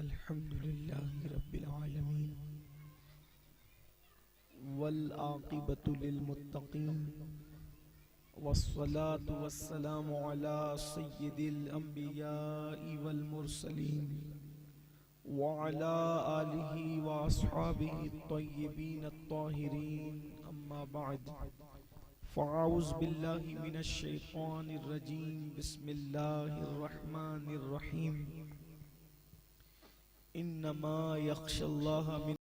الحمد لله رب العالمين والعاقبة للمتقين والصلاة والسلام على سيد الأنبياء والمرسلين وعلى آله وأصحابه الطيبين الطاهرين أما بعد فأعوذ بالله من الشيطان الرجيم بسم الله الرحمن الرحيم انما يخشى الله من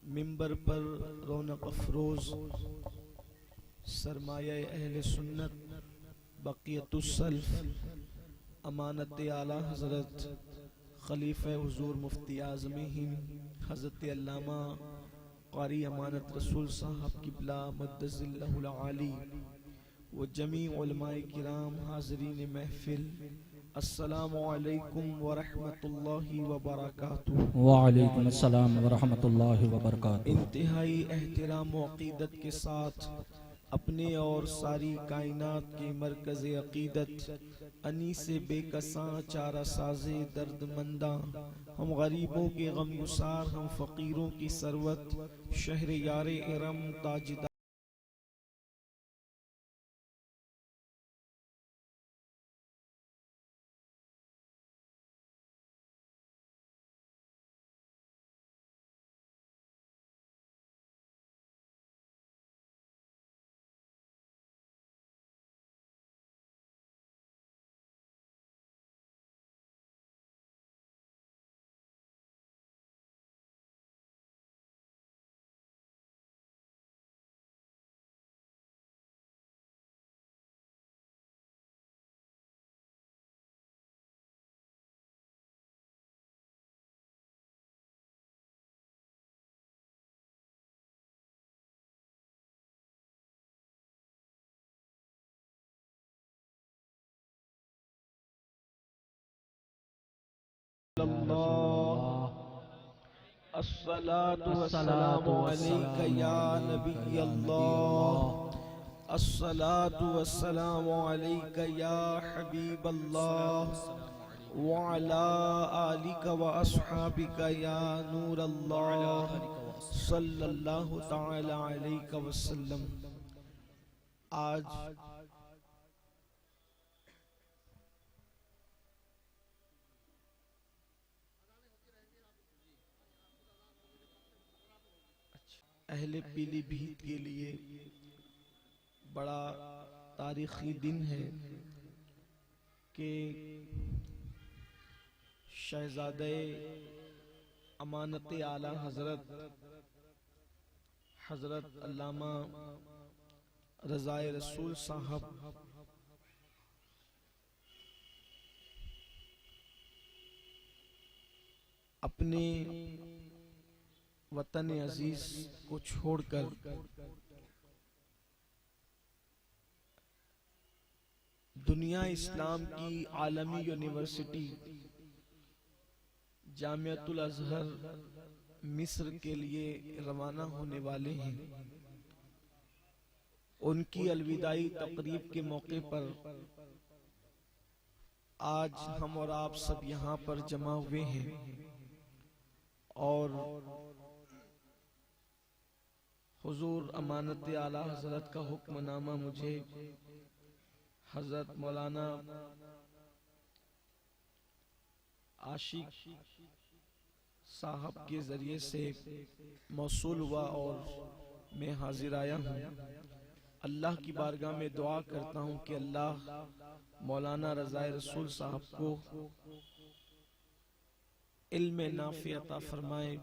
ممبر پر رونق افروز سرمایہ اہل سنت بقیت السلف امانت اعلیٰ حضرت خلیفہ حضور مفتی اعظم ہند حضرت علامہ قاری امانت رسول صاحب قبلہ مدظ اللہ العالی و جمیع علماء کرام حاضرین محفل السلام علیکم ورحمۃ اللہ وبرکاتہ۔ وعلیکم السلام ورحمۃ اللہ وبرکاتہ۔ انتہائی احترام و عقیدت کے ساتھ اپنے اور ساری کائنات کے مرکز عقیدت انیس بے کساں چارہ ساز درد منداں ہم غریبوں کے غم گسار ہم فقیروں کی ثروت شہر یار ارم تاجدار الصلاة والسلام عليك يا نبي الله الصلاة والسلام عليك يا حبيب الله وعلى آلك وأصحابك يا نور الله صلى الله تعالى عليك وسلم۔ آج اہل پیلی بھیت کے لیے بڑا تاریخی دن ہے کہ شہزادہ امانت اعلیٰ حضرت علامہ رضا رسول صاحب اپنے وطن عزیز کو چھوڑ کر دنیا اسلام کی عالمی یونیورسٹی جامعۃ الازہر مصر کے لیے روانہ ہونے والے ہیں۔ ان کی الوداعی تقریب کے موقع پر آج ہم اور آپ سب یہاں پر جمع ہوئے ہیں اور حضور امانت اعلیٰ حضرت کا حکم نامہ مجھے حضرت مولانا عاشق صاحب کے ذریعے سے موصول ہوا اور میں حاضر آیا ہوں۔ اللہ کی بارگاہ میں دعا کرتا ہوں کہ اللہ مولانا رضا رسول صاحب کو علم نافع عطا فرمائے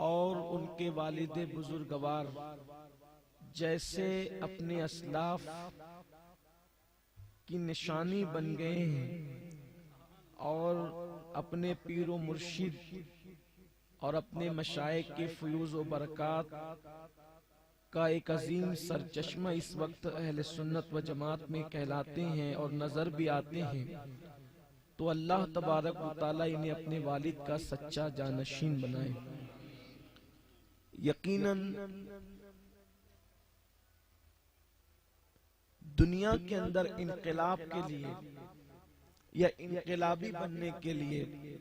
اور ان کے والد بزرگوار جیسے اپنے اسلاف کی نشانی بن گئے ہیں اور اپنے پیر و مرشد اور اپنے مشائخ کے فیوز و برکات کا ایک عظیم سرچشمہ اس وقت اہل سنت و جماعت میں کہلاتے ہیں اور نظر بھی آتے ہیں، تو اللہ تبارک و تعالی انہیں اپنے والد کا سچا جانشین بنائے۔ یقیناً دنیا کے اندر انقلاب کے لیے یا انقلابی بننے کے لیے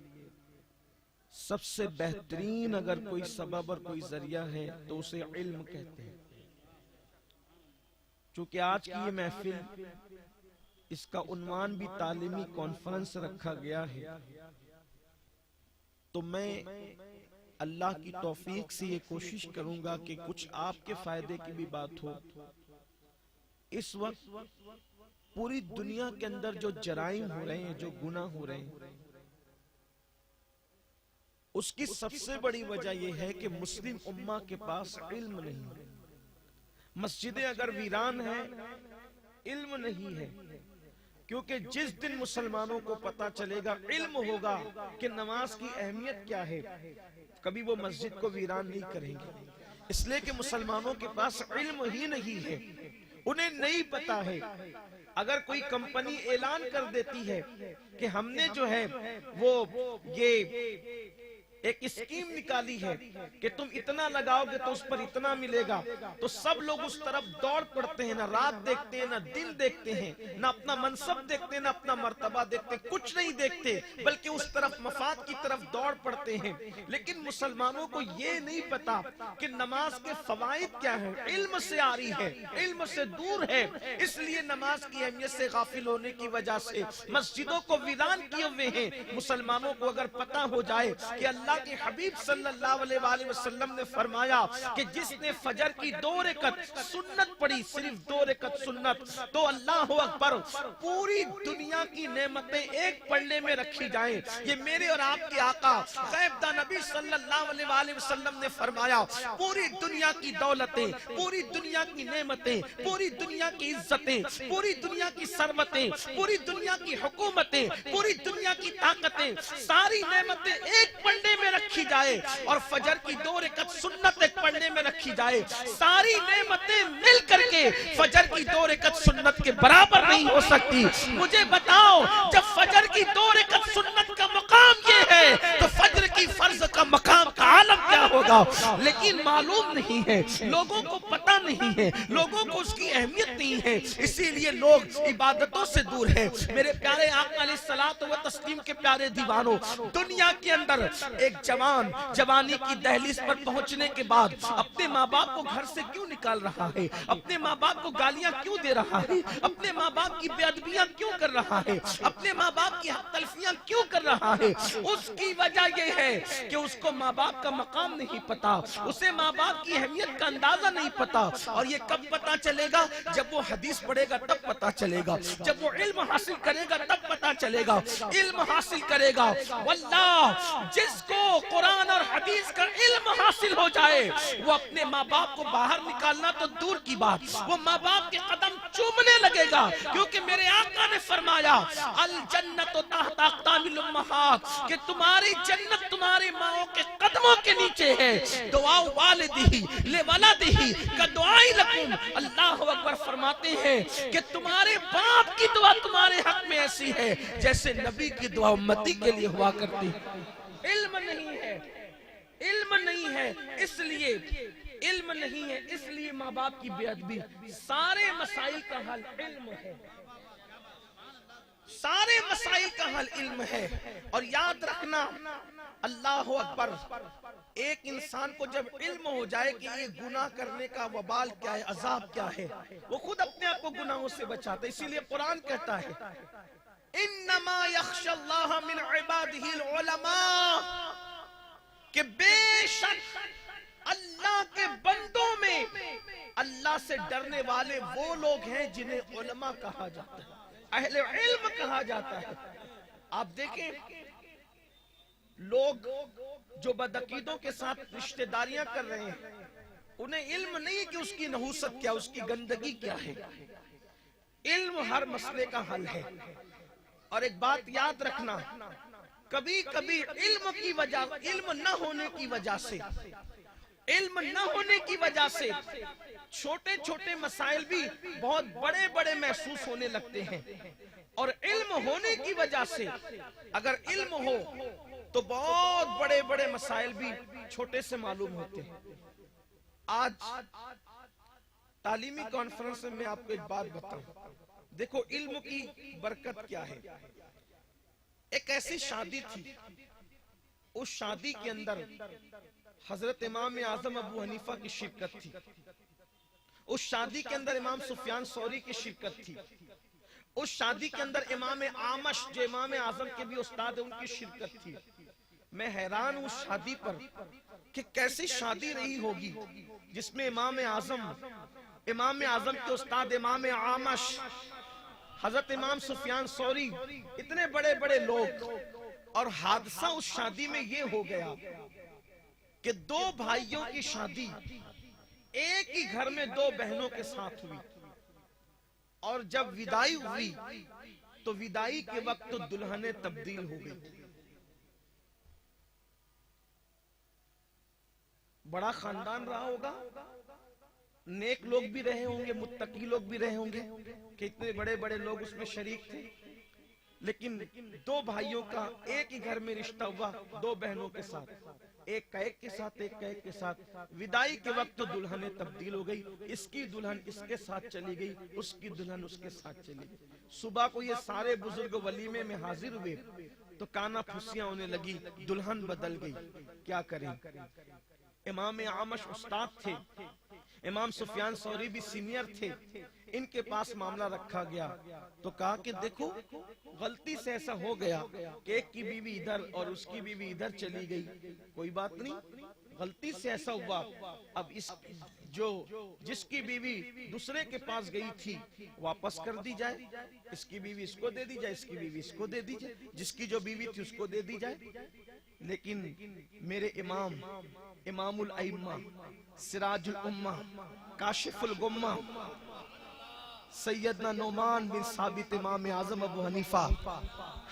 سب سے بہترین اگر کوئی سبب اور کوئی ذریعہ ہے تو اسے علم کہتے ہیں۔ چونکہ آج کی یہ محفل، اس کا عنوان بھی تعلیمی کانفرنس رکھا گیا ہے، تو میں اللہ کی توفیق سے یہ کوشش کروں گا کہ کچھ آپ کے فائدے کی بھی بات ہو۔ اس وقت پوری دنیا کے اندر جو جرائم ہو رہے ہیں، جو گناہ ہو رہے ہیں، اس کی سب سے بڑی وجہ یہ ہے کہ مسلم امہ کے پاس علم نہیں ہے۔ مسجدیں اگر ویران ہیں، علم نہیں ہے، کیونکہ جس دن مسلمانوں کو پتا چلے گا، علم ہوگا کہ نماز کی اہمیت کیا ہے، کبھی وہ مسجد کو ویران نہیں کریں گے۔ اس لیے کہ مسلمانوں کے پاس علم ہی نہیں ہے، انہیں نہیں پتا ہے۔ اگر کوئی کمپنی اعلان کر دیتی ہے کہ ہم نے جو ہے وہ یہ ایک اسکیم نکالی ہے کہ تم اتنا لگاؤ گے تو اس پر اتنا ملے گا، تو سب لوگ اس طرف دوڑ پڑتے ہیں، نہ رات دیکھتے ہیں، نہ دن دیکھتے ہیں، نہ اپنا منصب دیکھتے ہیں، نہ اپنا مرتبہ دیکھتے ہیں، کچھ نہیں دیکھتے، بلکہ اس طرف مفاد کی طرف دوڑ پڑتے ہیں۔ لیکن مسلمانوں کو یہ نہیں پتا کہ نماز کے فوائد کیا ہیں، علم سے آ رہی ہے، علم سے دور ہے۔ اس لیے نماز کی اہمیت سے غافل ہونے کی وجہ سے مسجدوں کو ویران کیے ہوئے ہیں۔ مسلمانوں کو اگر پتا ہو جائے کہ اللہ کے حبیب صلی اللہ علیہ وآلہ وسلم نے فرمایا کہ جس نے فجر کی 2 رکعت سنت پڑھی، صرف 2 رکعت سنت، تو اللہ اکبر، پوری دنیا کی نعمتیں ایک پلڑے میں رکھی جائیں۔ یہ میرے اور آپ کے آقا غیب داں نبی صلی اللہ علیہ وآلہ وسلم نے فرمایا، پوری دنیا کی دولتیں، پوری دنیا کی نعمتیں، پوری دنیا کی عزتیں، پوری دنیا کی ثروتیں، پوری دنیا کی حکومتیں، پوری دنیا کی طاقتیں، ساری نعمتیں ایک پلڑے میں رکھی جائے اور فجر کی 2 رکعت سنت ایک پڑھنے میں رکھی جائے، ساری نعمتیں مل کر کے فجر کی 2 رکعت سنت کے برابر نہیں ہو سکتی۔ مجھے بتاؤ، جب فجر کی 2 رکعت سنت کا مقام یہ ہے تو فجر کی فرض کا مقام کا عالم کیا ہوگا؟ لیکن معلوم نہیں ہے، لوگوں کو پتہ نہیں ہے، لوگوں کو اس کی اہمیت نہیں ہے، اسی لیے لوگ عبادتوں سے دور ہیں۔ میرے پیارے آقا علیہ الصلوۃ والتسلیم کے پیارے دیوانوں، دنیا کے اندر ایک جوان جوانی کی دہلیز پر پہنچنے کے بعد اپنے ماں باپ کو گھر سے کیوں نکال رہا ہے، اپنے ماں باپ کو گالیاں کیوں دے رہا ہے، اپنے ماں باپ کی بے ادبیاں کیوں کر رہا ہے، اپنے ماں باپ کی حق تلفیاں کیوں کر رہا ہے؟ اس کی وجہ یہ ہے کہ اس کو ماں باپ کا مقام نہیں پتا، اسے ماں باپ کی اہمیت کا اندازہ نہیں پتا۔ اور یہ کب پتا چلے گا؟ جب وہ حدیث پڑھے گا تب پتا چلے گا، جب وہ علم حاصل کرے گا تب پتا چلے گا۔ علم حاصل کرے گا، واللہ جس کو قرآن اور حدیث کا علم حاصل ہو جائے، وہ اپنے ماں باپ کو باہر نکالنا تو دور کی بات، وہ ماں باپ کے قدم چومنے لگے گا، کیونکہ میرے آقا نے فرمایا الجنت تحت اقدام الامہات، کہ تمہاری جنت تمہاری ماں کے قدموں کے نیچے ہے۔ دعا والدی لولدی کا دعائی لکم، اللہ اکبر فرماتے ہیں کہ تمہارے باپ کی دعا تمہارے حق میں ایسی ہے جیسے نبی کی دعا امتی کے لیے ہوا کرتی۔ علم نہیں ہے، علم نہیں ہے، اس لیے علم نہیں ہے، اس لیے ماں باپ کی بے ادبی۔ سارے مسائل کا حل علم ہے، سارے مسائل کا حل علم ہے۔ اور یاد رکھنا، اللہ اکبر، ایک انسان کو جب علم ہو جائے کہ یہ گناہ کرنے کا وبال کیا ہے، عذاب کیا ہے، وہ خود اپنے آپ کو گناہوں سے بچاتا ہے۔ اسی لیے قرآن کہتا ہے انما یخشی اللہ من عبادہ العلماء، کہ بے شک اللہ کے بندوں میں اللہ سے ڈرنے والے وہ لوگ ہیں جنہیں علماء کہا جاتا ہے، اہل علم کہا جاتا ہے۔ آپ دیکھیں لوگ جو بدعقیدوں کے ساتھ رشتہ داریاں کر رہے ہیں انہیں علم نہیں کہ اس کی نحوست کیا، اس کی گندگی کیا ہے۔ علم ہر مسئلے کا حل ہے۔ اور ایک بات یاد رکھنا، کبھی کبھی علم نہ ہونے کی وجہ سے چھوٹے چھوٹے مسائل بھی بہت بڑے بڑے محسوس ہونے لگتے ہیں، اور علم ہونے کی وجہ سے اگر علم ہو تو بہت بڑے بڑے مسائل بھی چھوٹے سے معلوم ہوتے ہیں۔ آج تعلیمی کانفرنس میں آپ کو ایک بات بتاؤں، دیکھو علم کی برکت کیا ہے۔ ایک ایسی شادی تھی، اس شادی کے اندر حضرت امام اعظم ابو حنیفہ کی شرکت تھی، اس شادی کے اندر امام سفیان ثوری کی شرکت تھی، اس شادی کے اندر امام اعمش جو امام اعظم کے بھی استاد ہیں ان کی شرکت تھی۔ میں حیران ہوں اس شادی پر کہ کیسی شادی رہی ہوگی جس میں امام اعظم کے استاد امام اعمش، حضرت امام سفیان ثوری، اتنے بڑے بڑے لوگ، اور حادثہ اس شادی میں یہ ہو گیا کہ دو بھائیوں کی شادی ایک ہی گھر میں دو بہنوں کے ساتھ ہوئی، اور جب وداعی ہوئی تو وداعی کے وقت تو دلہنیں تبدیل ہو گئی۔ بڑا خاندان رہا ہوگا، نیک لوگ بھی رہے ہوں گے، متقی لوگ بھی رہے ہوں گے کہ اتنے بڑے بڑے لوگ اس میں شریک تھے، لیکن دو بھائیوں کا ایک ہی گھر میں رشتہ ہوا، دو بہنوں کے ساتھ، ایک کا ایک کے ساتھ، ایک کا ایک کے ساتھ۔ وداعی کے وقت تو دلہنیں تبدیل ہو گئی، اس کی دلہن اس کے ساتھ چلی گئی، اس کی دلہن اس کے ساتھ چلی گئی۔ صبح کو یہ سارے بزرگ ولیمے میں حاضر ہوئے تو کانا پھسیاں ہونے لگی، دلہن بدل گئی، کیا کریں؟ امام اعمش استاد تھے، امام سفیان ثوری بھی سینئر تھے، ان کے پاس معاملہ رکھا گیا تو کہا کہ دیکھو غلطی سے ایسا ہو گیا کہ ایک کی بیوی ادھر اور اس کی بیوی ادھر چلی گئی، کوئی بات نہیں، غلطی سے ایسا ہوا، اب جس کی بیوی دوسرے کے پاس گئی تھی واپس کر دی جائے، اس کی بیوی اس کو دے دی جائے، اس کی بیوی اس کو دے دی جائے، جس کی جو بیوی تھی اس کو دے دی جائے۔ لیکن میرے امام الائمہ، سراج الامہ، کاشف الغمہ، سیدنا نعمان بن ثابت امام اعظم ابو حنیفہ،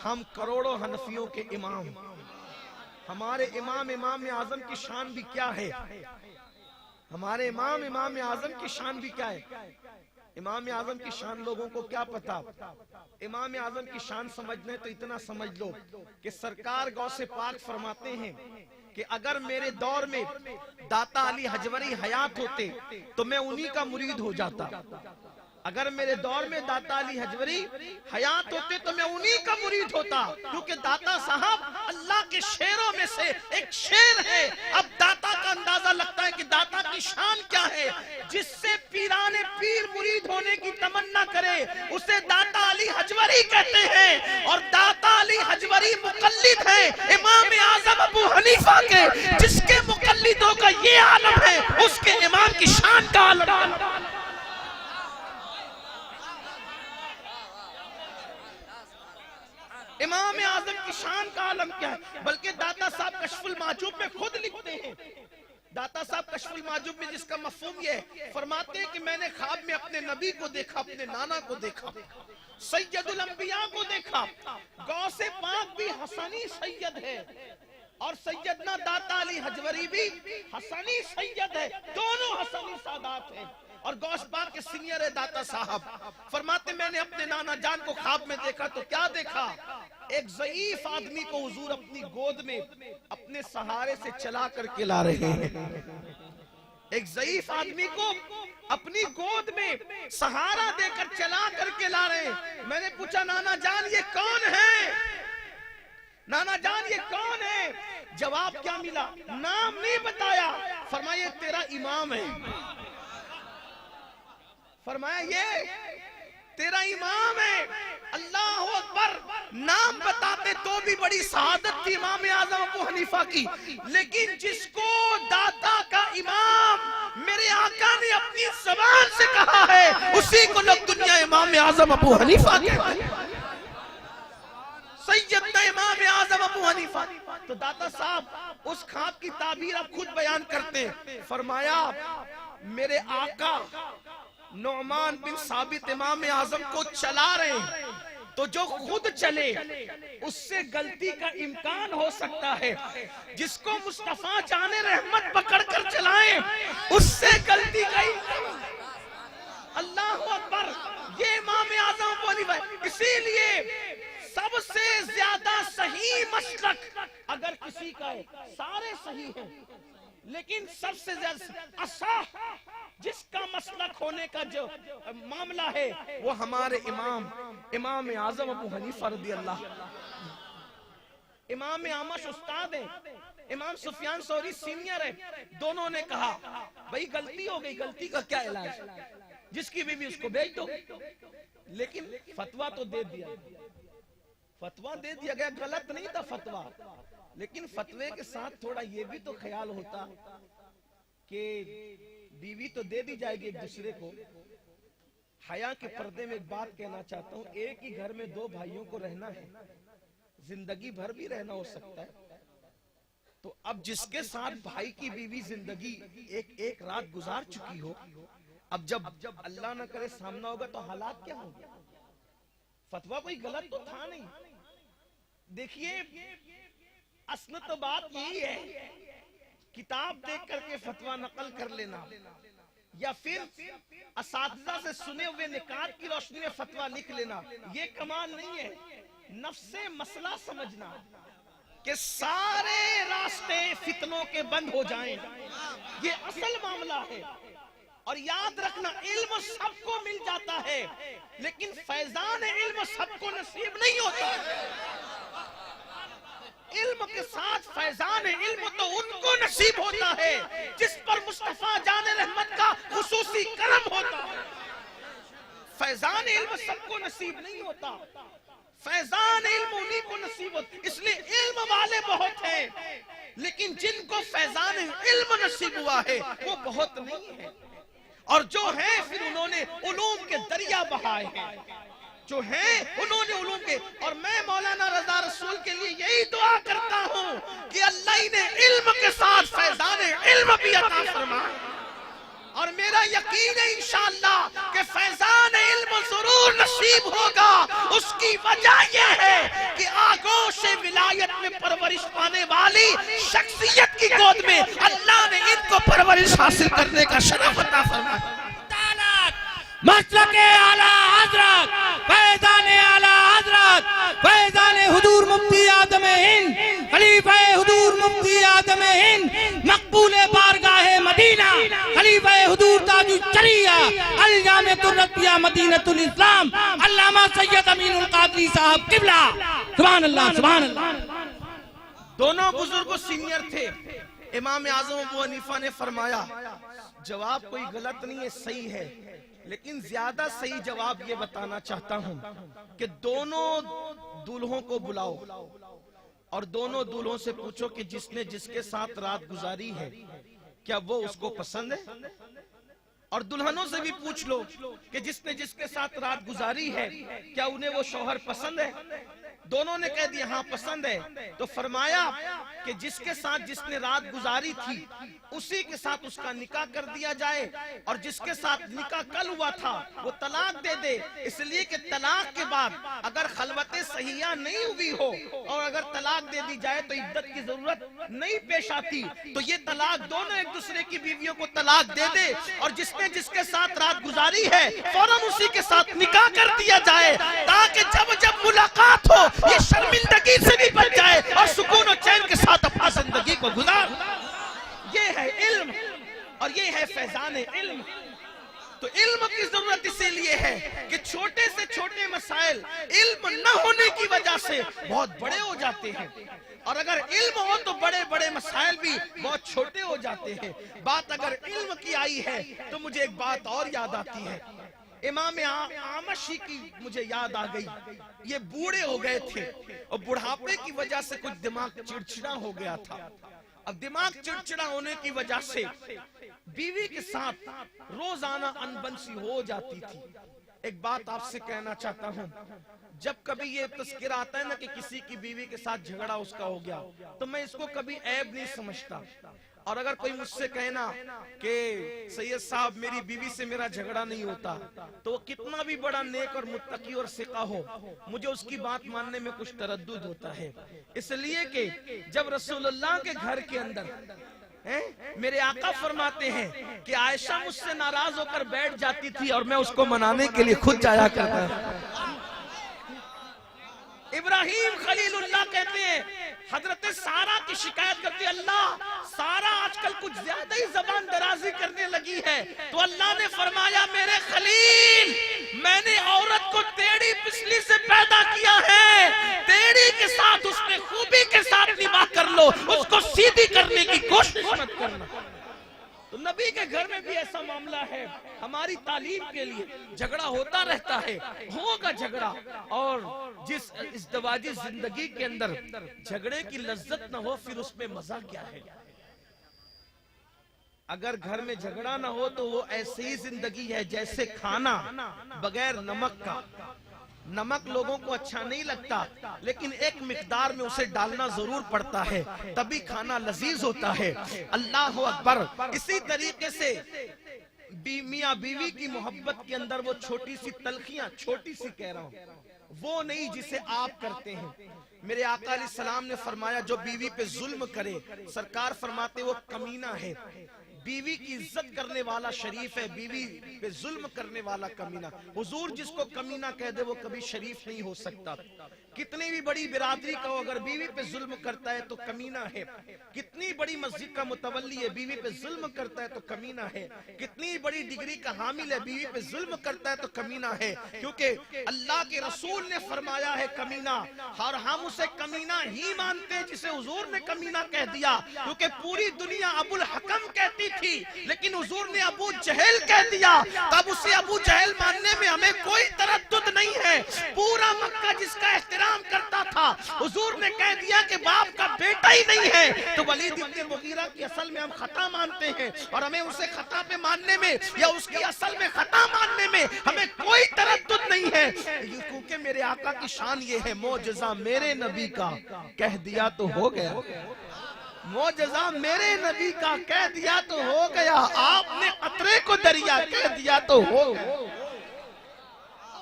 ہم کروڑوں حنفیوں کے امام، ہمارے امام اعظم کی شان بھی کیا ہے، ہمارے امام اعظم کی شان بھی کیا ہے۔ امام اعظم کی شان لوگوں کو کیا پتا؟ امام اعظم کی شان سمجھنے تو اتنا سمجھ لو کہ سرکار غوث پاک فرماتے ہیں کہ اگر میرے دور میں داتا علی حجوری حیات ہوتے تو میں انہی کا مرید ہو جاتا، اگر میرے دور میں داتا علی حجوری حیات ہوتے تو میں انہی کا مرید ہوتا، کیونکہ داتا صاحب اللہ کے شیروں میں سے ایک شیر ہے۔ اب داتا کا اندازہ لگتا ہے کہ داتا کی شان کیا ہے، جس سے پیران پیر مرید ہونے کی تمنا کرے اسے داتا علی حجوری کہتے ہیں، اور داتا علی حجوری مقلد ہیں امام اعظم ابو حنیفہ کے، جس کے مقلدوں کا یہ عالم ہے اس کے امام کی شان کا عالم۔ امام اعظم کی شان کا عالم کیا ہے؟ بلکہ داتا صاحب کشف المحجوب میں خود لکھتے ہیں، داتا صاحب کشف المحجوب میں جس کا مفہوم یہ ہے، فرماتے ہیں کہ میں نے خواب میں اپنے نبی کو دیکھا، اپنے نانا کو دیکھا، سید الانبیاء کو دیکھا، غوث پاک بھی حسنی سید ہے اور سیدنا داتا علی حجوری بھی حسنی سید ہے، دونوں حسنی سادات ہیں، اور غوث پاک کے سینئر ہے داتا صاحب۔ فرماتے میں نے اپنے نانا جان کو خواب میں دیکھا تو کیا دیکھا؟ ایک ضعیف آدمی کو حضور اپنی گود میں اپنے سہارے سے چلا کر کے لا رہے ہیں، ایک ضعیف آدمی کو اپنی گود میں سہارا دے کر چلا کر کے لا رہے ہیں۔ میں نے پوچھا نانا جان یہ کون ہے؟ نانا جان یہ کون ہے؟ جواب کیا ملا؟ نام نہیں بتایا، فرمایا یہ تیرا امام ہے، فرمایا یہ تیرا امام ہے۔ اللہ اکبر، نام بتاتے تو بھی بڑی سعادت تھی امام اعظم ابو حنیفہ کی، لیکن جس کو داتا کا امام میرے آقا نے اپنی زبان سے کہا ہے اسی کو لوگ دنیا امام اعظم ابو حنیفہ کہتے ہیں۔ سیدنا امام اعظم ابو حنیفہ. تو داتا صاحب اس خواب کی تعبیر اب خود بیان کرتے ہیں. فرمایا میرے آقا نعمان بن ثابت امام اعظم کو چلا رہے ہیں تو جو خود چلے اس سے غلطی کا امکان ہو سکتا ہے. جس کو مصطفیٰ جان رحمت پکڑ کر چلائیں اس سے غلطی کا امکان. اللہ اکبر. یہ امام اعظم ابو حنیفہ ہے. اسی لیے سب سے زیادہ صحیح مسلک اگر کسی کا ہے, سارے صحیح ہیں, لیکن سب سے زیادہ اصح جس کا مسلک ہونے کا جو معاملہ ہے وہ ہمارے امام اعظم ابو حنیفہ رضی اللہ. امام اعمش استاد ہیں, امام سفیان ثوری سینئر ہے. دونوں نے کہا بھئی غلطی ہو گئی, غلطی کا کیا علاج, جس کی بیوی اس کو بیچ دو. لیکن فتویٰ تو دے دیا, فتویٰ دے دیا گیا, غلط نہیں تھا فتویٰ, لیکن فتوے کے ساتھ تھوڑا یہ بھی تو خیال ہوتا کہ بیوی تو دے دی جائے گی ایک دوسرے کو. حیا کے پردے میں ایک بات کہنا چاہتا ہوں, ایک ہی گھر میں دو بھائیوں کو رہنا ہے, زندگی بھر بھی رہنا ہو سکتا ہے. تو اب جس کے ساتھ بھائی کی بیوی زندگی ایک رات گزار چکی ہو, اب جب اللہ نہ کرے سامنا ہوگا تو حالات کیا ہوں گے. فتویٰ کوئی غلط تو تھا نہیں. دیکھیے اصل تو بات یہی ہے, کتاب دیکھ کر کے فتویٰ نقل کر لینا یا پھر اساتذہ سے سنے ہوئے نکات کی روشنی میں فتویٰ لکھ لینا, یہ کمال نہیں ہے. نفس مسئلہ سمجھنا کہ سارے راستے فتنوں کے بند ہو جائیں, یہ اصل معاملہ ہے. اور یاد رکھنا علم سب کو مل جاتا ہے, لیکن فیضان علم سب کو نصیب نہیں ہوتا. علم کے ساتھ فیضان علم تو ان کو نصیب ہوتا ہے جس پر مصطفیٰ جان رحمت کا خصوصی کرم ہوتا ہے. فیضان علم سب کو نصیب نہیں ہوتا, فیضان علم انہی کو نصیب ہوتا. اس لیے علم والے بہت ہیں, لیکن جن کو فیضان علم نصیب ہوا ہے وہ بہت نہیں ہے. اور جو ہیں پھر انہوں نے علوم کے دریا بہائے ہیں, جو ہیں انہوں نے علوم کے. اور میں مولانا رضا رسول کے لیے یہی دعا کرتا ہوں کہ اللہ نے علم کے ساتھ فیضان علم بھی عطا فرمائے. اور میرا یقین ہے انشاءاللہ کہ فیضان علم ضرور نصیب ہوگا. اس کی وجہ یہ ہے کہ آگوش ولایت میں پرورش پانے والی شخصیت کی گود میں اللہ نے ان کو پرورش حاصل کرنے کا شرف عطا فرمایا. مسلک اعلیٰ حضرت فیضان اعلیٰ حضرت فیضان حضور مفتی اعظم ہند خلیفہ حضور مفتی اعظم ہند مقبول بارگاہ مدینہ خلیفہ حضور تاج الشریعہ الجامعۃ الرقیہ مدینۃ الاسلام علامہ سید امین القادری صاحب قبلہ. سبحان اللہ سبحان اللہ. دونوں بزرگ سینئر تھے. امام اعظم ابو حنیفہ نے فرمایا جواب کوئی غلط نہیں ہے, صحیح ہے, لیکن زیادہ صحیح جواب یہ بتانا چاہتا ہوں کہ دونوں دولہوں کو بلاؤ اور دونوں دولہوں سے پوچھو کہ جس نے جس کے ساتھ رات گزاری ہے کیا وہ اس کو پسند ہے, اور دلہنوں سے بھی پوچھ لو کہ جس نے جس کے ساتھ رات گزاری ہے کیا انہیں وہ شوہر پسند ہے. دونوں نے کہہ دیا ہاں پسند ہے. تو فرمایا کہ جس کے ساتھ جس نے رات گزاری تھی اسی کے ساتھ اس کا نکاح کر دیا جائے, اور جس کے ساتھ نکاح کل ہوا تھا وہ طلاق دے دے. اس لیے کہ طلاق کے بعد اگر خلوت صحیحہ نہیں ہوئی ہو اور اگر طلاق دے دی جائے تو عدت کی ضرورت نہیں پیش آتی. تو یہ طلاق دونوں ایک دوسرے کی بیویوں کو طلاق دے دے, اور جس نے جس کے ساتھ رات گزاری ہے فوراً اسی کے ساتھ نکاح کر دیا جائے, تاکہ جب ملاقات ہو یہ شرمندگی سے بھی بچ جائے اور سکون و چین کے ساتھ اپنا زندگی کو گزار. یہ ہے علم اور یہ ہے فیضان علم. تو علم کی ضرورت اسی لیے ہے کہ چھوٹے سے چھوٹے مسائل علم نہ ہونے کی وجہ سے بہت بڑے ہو جاتے ہیں, اور اگر علم ہو تو بڑے بڑے مسائل بھی بہت چھوٹے ہو جاتے ہیں. بات اگر علم کی آئی ہے تو مجھے ایک بات اور یاد آتی ہے. امام اعمش کی مجھے یاد آ گئی. یہ بوڑھے ہو گئے تھے اور بڑھاپے کی وجہ سے کچھ دماغ چڑچڑا ہو گیا تھا. اب دماغ چڑچڑا ہونے کی وجہ سے بیوی کے ساتھ روزانہ انبن سی ہو جاتی تھی. ایک بات آپ سے کہنا چاہتا ہوں، جب کبھی یہ تذکرہ آتا ہے نا کہ کسی کی بیوی کے ساتھ جھگڑا اس کا ہو گیا، تو میں اس کو کبھی عیب نہیں سمجھتا. اور اگر کوئی مجھ سے کہنا کہ سید صاحب میری بیوی سے میرا جھگڑا نہیں ہوتا، تو وہ کتنا بھی بڑا نیک اور متقی اور ثقہ ہو، مجھے اس کی بات ماننے میں کچھ تردد ہوتا ہے. اس لیے کہ جب رسول اللہ کے گھر کے اندر میرے آقا فرماتے ہیں کہ عائشہ مجھ سے ناراض ہو کر بیٹھ جاتی تھی اور میں اس کو منانے کے لیے خود جایا کرتا تھا. ابراہیم خلیل اللہ کہتے ہیں حضرت سارہ کی شکایت کرتی، اللہ سارہ آج کل کچھ زیادہ ہی زبان درازی کرنے لگی ہے. تو اللہ نے فرمایا میرے خلیل، میں نے عورت کو ٹیڑھی پسلی سے پیدا کیا ہے، ٹیڑھی کے ساتھ اس نے خوبی کے ساتھ نباہ کر لو، اس کو سیدھی کرنے کی کوشش مت کرنا. تو نبی کے گھر میں بھی ایسا معاملہ ہے. ہماری تعلیم کے لیے جھگڑا ہوتا رہتا ہے، ہوگا جھگڑا. اور جس ازدواجی زندگی کے اندر جھگڑے کی لذت نہ ہو، پھر اس میں مزہ کیا ہے؟ اگر گھر میں جھگڑا نہ ہو تو وہ ایسی زندگی ہے جیسے کھانا بغیر نمک کا. نمک لوگوں کو اچھا نہیں لگتا، لیکن ایک مقدار میں اسے ڈالنا ضرور پڑتا ہے، تبھی کھانا لذیذ ہوتا ہے. اللہ اکبر. اسی طریقے سے میاں بیوی کی محبت کے اندر وہ چھوٹی سی تلخیاں، چھوٹی سی کہہ رہا ہوں، وہ نہیں جسے آپ کرتے ہیں. میرے آقا علیہ السلام نے فرمایا جو بیوی پہ ظلم کرے، سرکار فرماتے وہ کمینہ ہے. بیوی کی عزت کرنے والا شریف ہے، بیوی پہ ظلم کرنے والا کمینہ. حضور جس کو کمینہ کہہ دے وہ کبھی شریف نہیں ہو سکتا. کتنی بھی بڑی برادری کا ہو، اگر بیوی پہ ظلم کرتا ہے تو کمینہ ہے. کتنی بڑی مسجد کا متولی ہے، بیوی پہ ظلم کرتا ہے تو کمینہ ہے. کتنی بڑی ڈگری کا حامل ہے، بیوی پہ ظلم کرتا ہے تو کمینہ ہے. کیونکہ اللہ کے رسول نے فرمایا ہے کمینہ، اور ہم اسے کمینہ ہی مانتے ہیں جسے حضور نے کمینہ کہہ دیا. کیونکہ پوری دنیا ابو الحکم کہتی تھی، لیکن حضور نے ابو جہل کہہ دیا، تب اسے ابو جہل ماننے میں ہمیں کوئی تردد نہیں ہے. پورا مکہ جس کا احترام کرتا تھا، حضور نے کہہ دیا کہ باپ کا بیٹا ہی نہیں ہے، تو ولید ابن مغیرہ کی اصل میں ہم خطا مانتے ہیں، اور ہمیں اسے خطا پہ ماننے میں یا اس کی اصل میں خطا ماننے میں ہمیں کوئی تردد نہیں ہے. کیونکہ میرے آقا کی شان یہ ہے، معجزہ میرے نبی کا کہہ دیا تو ہو گیا. معجزہ میرے نبی کا کہہ دیا تو ہو گیا. آپ نے قطرے کو دریا کہہ دیا تو ہو گیا.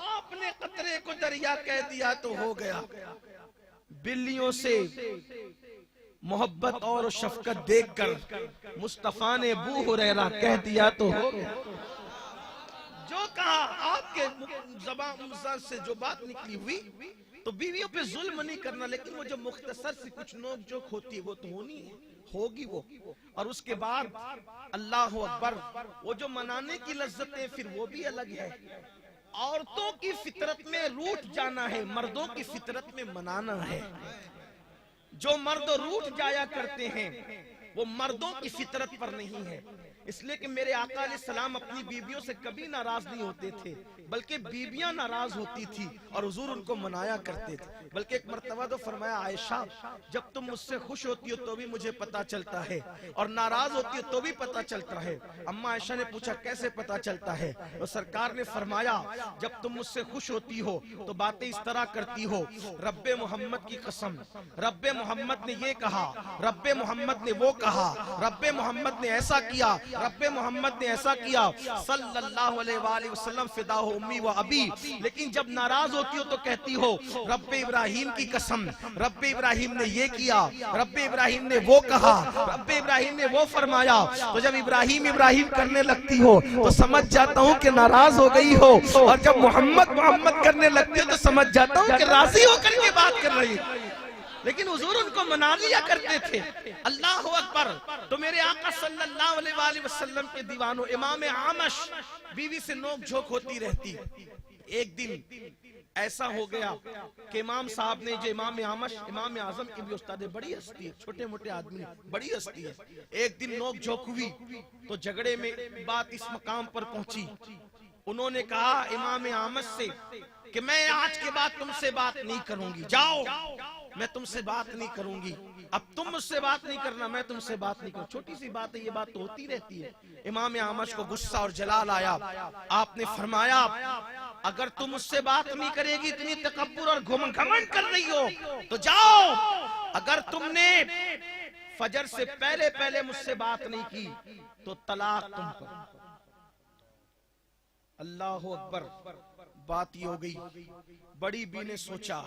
آپ نے قطرے کو دریا کہہ دیا تو ہو گیا. بلیوں سے محبت اور شفقت دیکھ کر مصطفیٰ نے ابو ہریرہ کہہ دیا تو ہو گیا. جو کہا آپ کے زبان سے جو بات نکلی ہوئی، تو بیویوں پہ ظلم نہیں کرنا، لیکن وہ جو مختصر سی کچھ نوک جوک ہوتی ہے وہ تو ہونی ہے، ہوگی وہ. اور اس کے بعد اللہ اکبر، وہ جو منانے کی لذتیں پھر وہ بھی الگ ہے. عورتوں کی فطرت میں روٹ جانا ہے، مردوں کی فطرت میں منانا ہے. جو مرد روٹ جایا کرتے ہیں وہ مردوں کی فطرت پر نہیں ہے. اس لیے کہ میرے آقا علیہ السلام اپنی بیویوں سے کبھی ناراض نہیں ہوتے تھے، بلکہ بیویاں ناراض ہوتی تھی اور حضور ان کو منایا کرتے تھے. بلکہ ایک مرتبہ تو فرمایا عائشہ جب تم مجھ سے خوش ہوتی ہو تو بھی مجھے پتا چلتا ہے، اور ناراض ہوتی ہو تو بھی پتا چلتا ہے. اما عائشہ نے پوچھا کیسے پتا چلتا ہے؟ تو سرکار نے فرمایا جب تم مجھ سے خوش ہوتی ہو تو باتیں اس طرح کرتی ہو، رب محمد کی قسم، رب محمد نے یہ کہا، رب محمد نے وہ کہا، رب محمد نے ایسا کیا، رب محمد نے ایسا کیا، صلی اللہ علیہ وآلہ وسلم فدا ہو امی و ابی. لیکن جب ناراض ہوتی ہو تو کہتی ہو رب ابراہیم کی قسم، رب ابراہیم نے یہ کیا، رب ابراہیم نے وہ کہا، رب ابراہیم نے وہ فرمایا. تو جب ابراہیم ابراہیم کرنے لگتی ہو تو سمجھ جاتا ہوں کہ ناراض ہو گئی ہو، اور جب محمد محمد کرنے لگتی ہو تو سمجھ جاتا ہوں کہ راضی ہو کر کے بات کر رہی. لیکن حضور ان کو منا لیا کرتے تھے. اللہ اکبر. تو میرے آقا صلی اللہ علیہ وآلہ وسلم کے دیوانوں امام عامش بیوی سے نوک جھوک ہوتی رہتی. ایک دن ایسا ہو گیا کہ امام صاحب نے، جو امام عامش امام اعظم کی بھی استاد ہے، بڑی ہستی ہے، چھوٹے موٹے آدمی بڑی ہستی ہے. ایک دن نوک جھوک ہوئی تو جھگڑے میں بات اس مقام پر پہنچی. انہوں نے کہا امام عامش سے کہ میں آج کے بعد تم سے بات نہیں کروں گی، جاؤ میں تم سے بات نہیں کروں گی. اب تم مجھ سے بات نہیں کرنا، میں تم سے بات نہیں کروں. چھوٹی سی بات ہے، یہ بات تو ہوتی رہتی ہے. امام اعمش کو غصہ اور جلال آیا. آپ نے فرمایا اگر تم مجھ سے بات نہیں کرے گی، اتنی تکبر اور گھمنڈ کر رہی ہو تو جاؤ. اگر تم نے فجر سے پہلے مجھ سے بات نہیں کی تو طلاق تم پر. اللہ اکبر. بات یہ ہو گئی. بڑی بی نے سوچا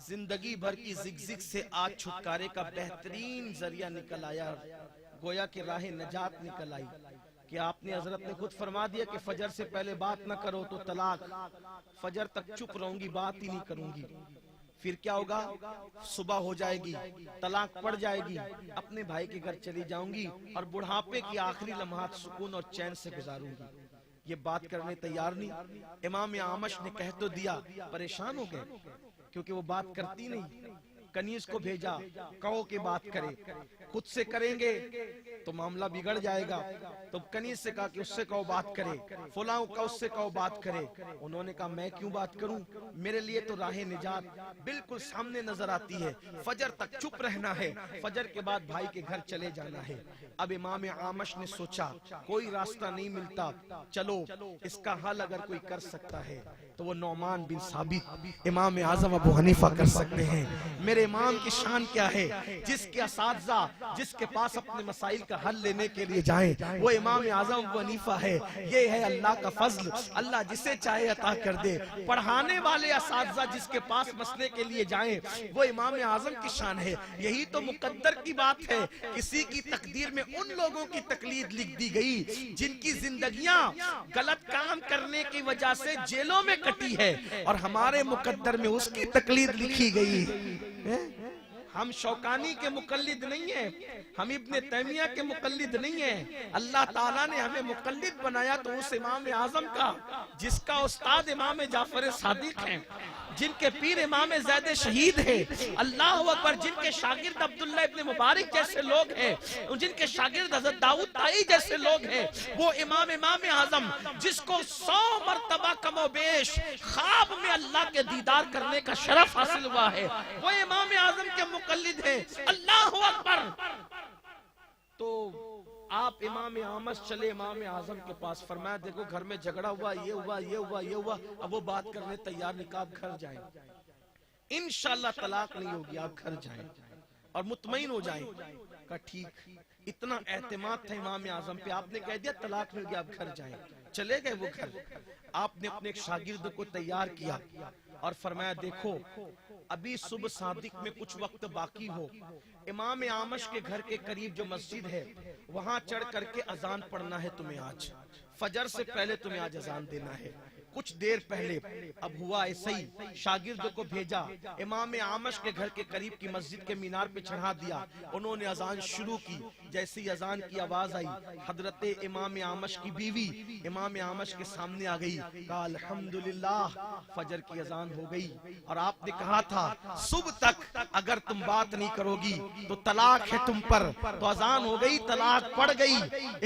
زندگی بھر کی زگزگ سے آج چھٹکارے کا بہترین ذریعہ نکل آیا، گویا کہ راہ نجات نکل آئی کہ آپ نے حضرت نے خود فرما دیا کہ فجر سے پہلے بات نہ کرو تو طلاق. فجر تک چپ رہوں گی، بات ہی نہیں کروں گی. پھر کیا ہوگا؟ صبح ہو جائے گی، طلاق پڑ جائے گی، اپنے بھائی کے گھر چلی جاؤں گی اور بڑھاپے کی آخری لمحات سکون اور چین سے گزاروں گی. یہ بات کرنے تیار نہیں. امام اعمش نے کہہ تو دیا، پریشان ہو گئے کیونکہ وہ بات کرتی نہیں. کنیز کو بھیجا، کہو کہ بات کرے. خود سے کریں گے تو معاملہ بگڑ جائے گا. تو کنیز سے کہا کہ اس سے کہو بات کرے، فلاں کا اس سے کہو بات کرے. انہوں نے کہا میں کیوں بات کروں، میرے لیے تو راہ نجات بالکل سامنے نظر آتی ہے. فجر تک چپ رہنا ہے، فجر کے بعد بھائی کے گھر چلے جانا ہے. اب امام اعمش نے سوچا کوئی راستہ نہیں ملتا، چلو اس کا حل اگر کوئی کر سکتا ہے تو وہ نعمان بن ثابت امام اعظم ابو حنیفہ کر سکتے ہیں. میرے امام کی شان کیا ہے؟ جس کے اساتذہ جس کے پاس اپنے مسائل کا حل لینے کے لیے جائیں وہ امام اعظم ابو حنیفہ ہے. یہ ہے اللہ کا فضل، اللہ جسے چاہے عطا کر دے. پڑھانے والے اساتذہ جس کے پاس مسئلے کے لیے جائیں وہ امام اعظم کی شان ہے. یہی تو مقدر کی بات ہے. کسی کی تقدیر میں ان لوگوں کی تقلید لکھ دی گئی جن کی زندگیاں غلط کام کرنے کی وجہ سے جیلوں میں کٹی ہے، اور ہمارے مقدر میں اس کی تقلید لکھی گئی. ہم شوکانی کے مقلد نہیں ہیں، ہم ابن تیمیہ کے مقلد نہیں ہیں. اللہ تعالیٰ نے ہمیں مقلد بنایا تو اس امام اعظم کا جس کا استاد امام جعفر صادق ہیں، جن کے پیر امام زید شہید ہیں. اللہ اکبر. جن کے شاگرد عبداللہ ابن مبارک جیسے لوگ ہیں، جن کے شاگرد حضرت داؤد طائی جیسے لوگ ہیں. وہ امام اعظم جس کو 100 مرتبہ کم و بیش خواب میں اللہ کے دیدار کرنے کا شرف حاصل ہوا ہے، وہ امام اعظم کے مقلد ہیں. اللہ اکبر. تو آپ امام اعمش چلے امام اعظم کے پاس. فرمایا دیکھو گھر میں جھگڑا ہوا، یہ ہوا یہ ہوا یہ ہوا. اب وہ بات کرنے تیار نہیں. کہا آپ گھر جائیں، انشاءاللہ طلاق نہیں ہوگی، آپ گھر جائیں اور مطمئن ہو جائیں. کہا ٹھیک. اتنا اعتماد تھا امام اعظم پہ، آپ نے کہہ دیا طلاق نہیں ہوگی، آپ گھر جائیں. چلے گئے وہ گھر. آپ نے اپنے ایک شاگرد کو تیار کیا اور فرمایا دیکھو ابھی صبح صادق میں کچھ وقت باقی ہو، امام اعمش کے گھر کے قریب جو مسجد ہے وہاں چڑھ کر کے اذان پڑھنا ہے تمہیں. آج فجر سے پہلے تمہیں آج اذان دینا ہے. کچھ دیر پہلے اب ہوا ایسا ہی، شاگرد کو بھیجا، امام اعمش کے گھر کے قریب کی مسجد کے مینار پہ چڑھا دیا. انہوں نے اذان شروع کی. جیسے ہی اذان کی آواز آئی حضرت امام اعمش کی بیوی امام اعمش کے سامنے آ گئی. کہا الحمدللہ فجر کی اذان ہو گئی. اور آپ نے کہا تھا صبح تک اگر تم بات نہیں کرو گی تو طلاق ہے تم پر. تو اذان ہو گئی، طلاق پڑ گئی.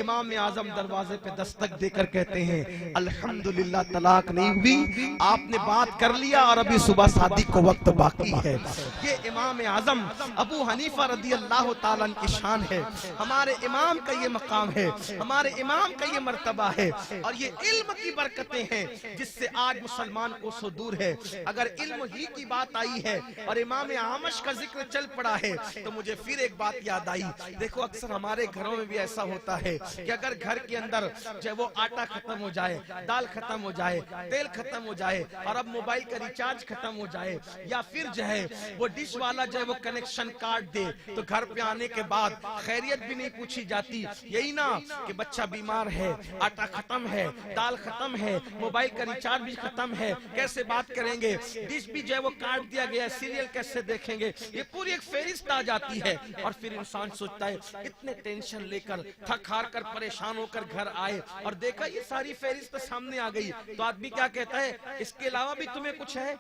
امام اعظم دروازے پہ دستک دے کر کہتے ہیں الحمدللہ طلاق نہیں ہوئی، آپ نے بات کر لیا اور ابھی صبح صادق کو وقت باقی ہے. یہ امام اعظم ابو حنیفہ رضی اللہ تعالیٰ عنہ کی شان ہے. ہمارے امام کا یہ مقام ہے، ہمارے امام کا یہ مرتبہ ہے. اور یہ علم کی برکتیں ہیں جس سے آج مسلمان کو سو دور ہے. اگر علم ہی کی بات آئی ہے اور امام اعمش کا ذکر چل پڑا ہے تو مجھے پھر ایک بات یاد آئی. دیکھو اکثر ہمارے گھروں میں بھی ایسا ہوتا ہے کہ اگر گھر کے اندر جو وہ آٹا ختم ہو جائے، دال ختم ہو جائے، تیل ختم ہو جائے اور اب موبائل کا ریچارج ختم ہو جائے، یا پھر جو ہے وہ ڈش والا جو ہے وہ کنیکشن کاٹ دے، تو گھر پہ آنے کے بعد خیریت بھی نہیں پوچھی جاتی. یہی نا کہ بچہ بیمار ہے، آٹا ختم ہے، دال ختم ہے، موبائل کا ریچارج بھی ختم ہے، کیسے بات کریں گے، ڈش بھی جو ہے وہ کاٹ دیا گیا ہے، سیریل کیسے دیکھیں گے. یہ پوری ایک فہرست آ جاتی ہے اور پھر انسان سوچتا ہے اتنے ٹینشن لے کر تھک ہار کر پریشان ہو کر گھر آئے اور دیکھا یہ ساری فہرست سامنے آ گئی تو آدمی کیا کہتا ہے اس کے علاوہ بھی تمہیں کچھ ہے،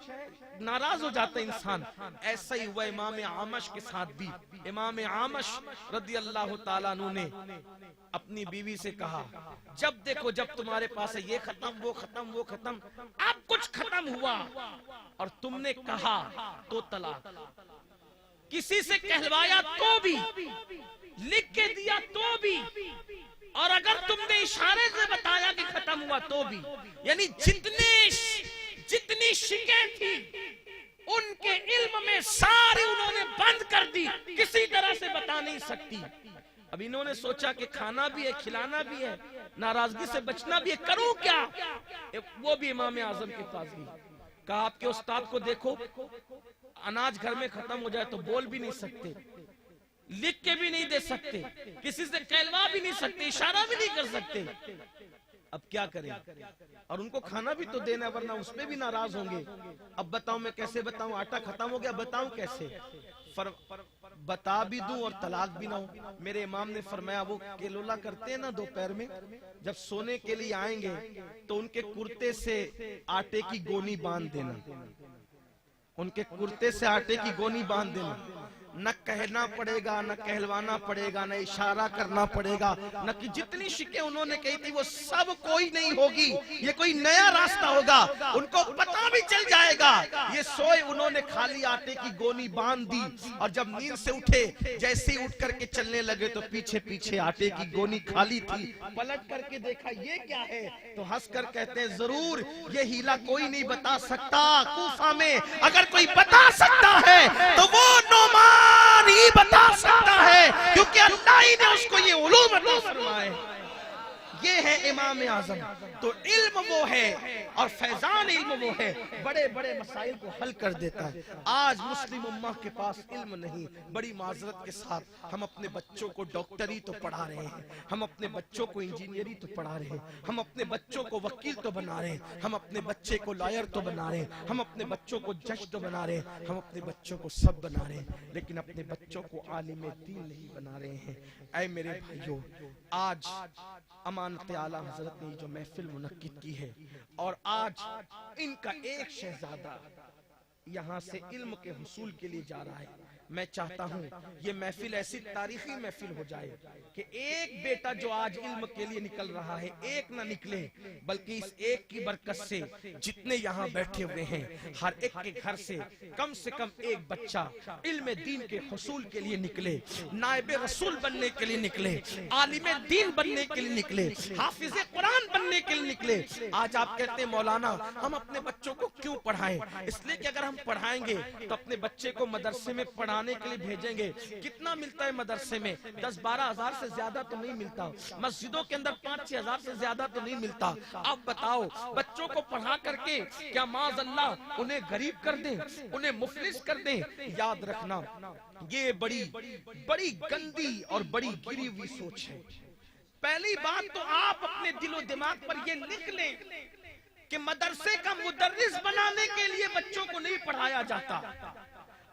ناراض ہو جاتا ہے انسان. ایسا ہی ہوا امام اعمش کے ساتھ بھی. امام اعمش رضی اللہ تعالیٰ عنہ نے اپنی بیوی سے کہا جب دیکھو جب تمہارے پاس ہے یہ ختم وہ ختم وہ ختم، اب کچھ ختم ہوا اور تم نے کہا تو طلاق. کسی سے کہلوایا تو بھی، لکھ کے دیا تو بھی، اور اگر تم نے اشارے سے بتایا کہ ختم ہوا تو بھی، یعنی جتنی شکیں تھی ان کے علم میں ساری انہوں نے بند کر دی، کسی طرح سے بتا نہیں سکتی۔ اب انہوں نے سوچا کہ کھانا بھی ہے، کھلانا بھی ہے، ناراضگی سے بچنا بھی ہے، کروں کیا؟ وہ بھی امام اعظم کے پاس گئی، کہا آپ کے استاد کو دیکھو، اناج گھر میں ختم ہو جائے تو بول بھی نہیں سکتے، لکھ کے بھی نہیں دے سکتے، کسی سے کہلوا بھی نہیں سکتے، اشارہ بھی نہیں کر سکتے، اب کیا کریں؟ اور ان کو کھانا بھی تو دینا، ورنہ اس پہ بھی ناراض ہوں گے۔ اب بتاؤں میں کیسے بتاؤں، آٹا ختم ہو گیا، بتاؤں کیسے؟ بتا بھی دوں اور طلاق بھی نہ ہو۔ میرے امام نے فرمایا وہ کیلولا کرتے ہیں نا دوپہر میں، جب سونے کے لیے آئیں گے تو ان کے کرتے سے آٹے کی گونی باندھ دینا، ان کے کرتے سے آٹے کی گونی باندھ دینا، نہ کہنا پڑے گا، نہ کہلوانا پڑے گا، نہ اشارہ کرنا پڑے گا، نہ کہ جتنی شکیں انہوں نے کہی تھی وہ سب کوئی نہیں ہوگی، یہ کوئی نیا راستہ ہوگا، ان کو پتہ بھی چل جائے گا۔ یہ سوئے انہوں نے خالی آٹے کی گونی باندھ دی، اور جب نیند سے اٹھے، جیسے ہی اٹھ کر کے چلنے لگے تو پیچھے پیچھے آٹے کی گونی خالی تھی۔ پلٹ کر کے دیکھا یہ کیا ہے، تو ہنس کر کہتے ہیں ضرور یہ ہیلا کوئی نہیں بتا سکتا، کوفہ میں اگر کوئی بتا سکتا ہے تو وہ نعمان ہی بتا سکتا ہے، کیونکہ اللہ ہی نے اس کو یہ علوم عطا فرمائے۔ یہ ہے امام اعظم۔ تو علم وہ ہے اور فیضان علم وہ ہے، بڑے بڑے مسائل کو حل کر دیتا ہے۔ آج مسلم امہ کے پاس علم نہیں، بڑی معذرت کے ساتھ ہم اپنے بچوں کو ڈاکٹری تو پڑھا رہے ہیں، ہم اپنے بچوں کو انجینئری تو پڑھا رہے ہیں، ہم اپنے بچوں کو وکیل تو بنا رہے ہیں، ہم اپنے بچے کو لائر تو بنا رہے ہیں، ہم اپنے بچوں کو جج تو بنا رہے ہیں، ہم اپنے بچوں کو سب بنا رہے ہیں، لیکن اپنے بچوں کو عالم دین نہیں بنا رہے ہیں۔ اے میرے بھائیوں، آج امانت اعلیٰ حضرت نے جو محفل منعقد کی ہے، اور آج ان کا ایک شہزادہ یہاں سے علم کے حصول کے لیے جا رہا ہے، میں چاہتا ہوں یہ محفل ایسی تاریخی محفل ہو جائے کہ ایک بیٹا جو آج علم کے لیے نکل رہا ہے، ایک نہ نکلے، بلکہ اس ایک کی برکت سے جتنے یہاں بیٹھے ہوئے ہیں، ہر ایک کے گھر سے کم ایک بچہ علم دین کے حصول کے لیے نکلے، نائب رسول بننے کے لیے نکلے، عالم دین بننے کے لیے نکلے، حافظ قرآن بننے کے لیے نکلے۔ آج آپ کہتے ہیں مولانا ہم اپنے بچوں کو کیوں پڑھائیں؟ اس لیے کہ اگر ہم پڑھائیں گے تو اپنے بچے کو مدرسے میں پڑھانے کے لیے بھیجیں گے، کتنا ملتا ہے مدرسے میں؟ 10-12 ہزار سے زیادہ تو نہیں ملتا، مسجدوں کے اندر 5-6 ہزار سے زیادہ تو نہیں ملتا۔ آپ بتاؤ بچوں کو پڑھا کر کے کیا معاذ اللہ انہیں غریب کر دیں، انہیں مفلس کر دیں؟ یاد رکھنا یہ بڑی گندی اور بڑی گری ہوئی سوچ ہے۔ پہلی بات تو آپ اپنے دل و دماغ پر یہ لکھ لیں کہ مدرسے کا مدرس بنانے کے لیے بچوں کو نہیں پڑھایا جاتا،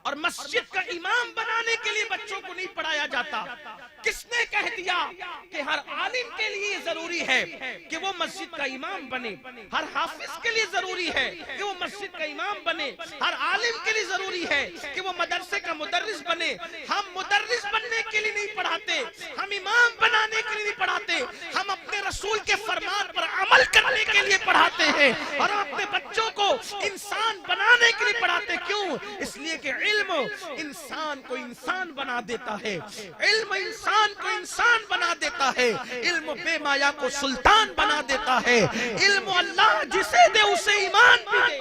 اور مسجد کا امام بنانے کے لیے بچوں کو نہیں پڑھایا جاتا۔ کس نے کہہ دیا کہ ہر عالم کے لیے ضروری ہے کہ وہ مسجد کا امام بنے، ہر حافظ کے لیے ضروری ہے کہ وہ مسجد کا امام بنے، ہر عالم کے لیے ضروری ہے کہ وہ مدرسے کا مدرس بنے؟ ہم مدرس بننے کے لیے نہیں پڑھاتے، ہم امام بنانے کے لیے نہیں پڑھاتے، ہم اپنے رسول کے فرمان پر عمل کرنے کے لیے پڑھاتے ہیں، اور ہم اپنے بچوں کو انسان بنانے کے لیے پڑھاتے۔ کیوں؟ اس لیے کہ علم انسان کو انسان بنا دیتا ہے، علم انسان کو انسان بنا دیتا ہے، علم بے مایا کو سلطان بنا دیتا ہے، علم اللہ جسے دے اسے ایمان بھی دے۔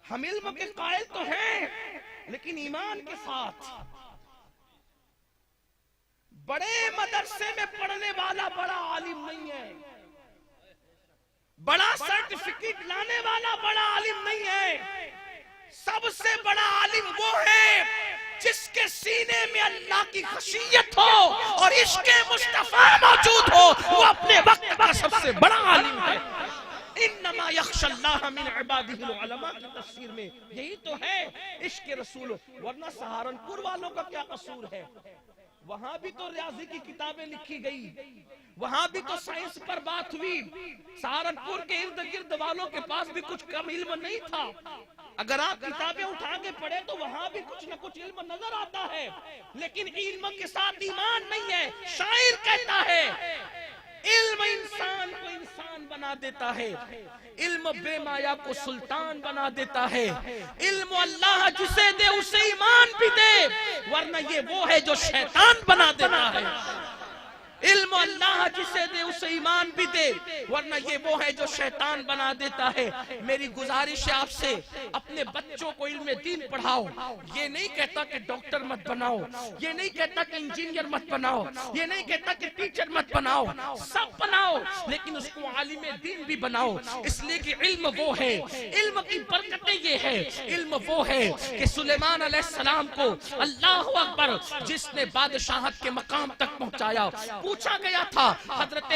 ہم علم کے قائل تو ہیں لیکن ایمان کے ساتھ۔ بڑے مدرسے میں پڑھنے والا بڑا عالم نہیں ہے، بڑا سرٹیفکیٹ لانے والا بڑا عالم نہیں ہے۔ سب سے بڑا عالم وہ ہے جس کے سینے میں اللہ کی خشیت ہو اور عشق مصطفیٰ موجود ہو، وہ اپنے وقت کا سب سے بڑا عالم ہے۔ انما یخشی اللہ من عبادہ العلماء کی تفسیر میں یہی تو ہے عشق رسول۔ ورنہ سہارنپور والوں کا کیا قصور ہے؟ وہاں بھی تو ریاضی کی کتابیں لکھی گئی، وہاں بھی تو سائنس پر بات ہوئی۔ سہارنپور کے ارد گرد والوں کے پاس بھی کچھ کم علم نہیں تھا۔ اگر آپ کتابیں اٹھا کے پڑھیں تو وہاں بھی کچھ نہ کچھ علم نظر آتا ہے، لیکن علم کے ساتھ ایمان نہیں ہے۔ شاعر کہتا ہے علم انسان کو انسان انسان بنا دیتا ہے، علم بے مایا کو سلطان بنا دیتا ہے، علم اللہ جسے دے اسے ایمان بھی دے، ورنہ یہ وہ ہے جو شیطان بنا دیتا ہے۔ علم اللہ جسے دے اسے ایمان بھی دے، ورنہ یہ وہ ہے جو شیطان بنا دیتا ہے۔ میری گزارش ہے آپ سے، اپنے بچوں کو علم دین پڑھاؤ۔ یہ نہیں کہتا کہ ڈاکٹر مت بناؤ، یہ نہیں کہتا کہ انجینئر مت بناؤ، یہ نہیں کہتا کہ ٹیچر مت بناؤ، سب بناؤ، لیکن اس کو عالم دین بھی بناؤ، اس لیے کہ علم وہ ہے، علم کی برکتیں یہ ہے، علم وہ ہے کہ سلیمان علیہ السلام کو اللہ اکبر جس نے بادشاہت کے مقام تک پہنچایا۔ پوچھا گیا تھا حضرت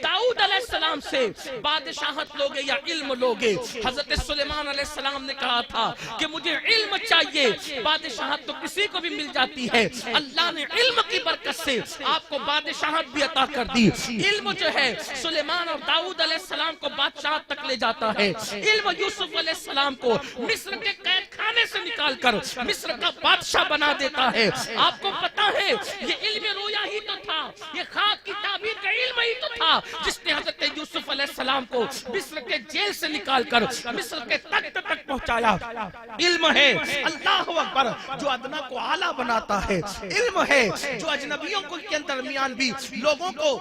داؤد علیہ السلام سے بادشاہت لوگے یا علم لوگے؟ حضرت سلیمان علیہ السلام نے کہا تھا کہ مجھے علم چاہیے، بادشاہت تو کسی کو بھی مل جاتی ہے، اللہ نے علم کی برکت سے آپ کو بادشاہت بھی عطا کر دی۔ علم جو ہے سلیمان اور داؤد علیہ السلام کو بادشاہت تک لے جاتا ہے، علم یوسف علیہ السلام کو مصر کے قید خانے سے نکال کر مصر کا بادشاہ بنا دیتا ہے۔ آپ کو پتا ہے یہ علم رویا ہی تو تھا، یہ خواب کی تعبیر کا علم ہی تو تھا جس نے حضرت یوسف علیہ السلام کو مصر کے جیل سے نکال کر مصر کے تخت تک پہنچایا۔ علم ہے اللہ اکبر جو ادنا کو اعلیٰ بناتا ہے، علم ہے جو اجنبیوں کو کے درمیان بھی لوگوں کو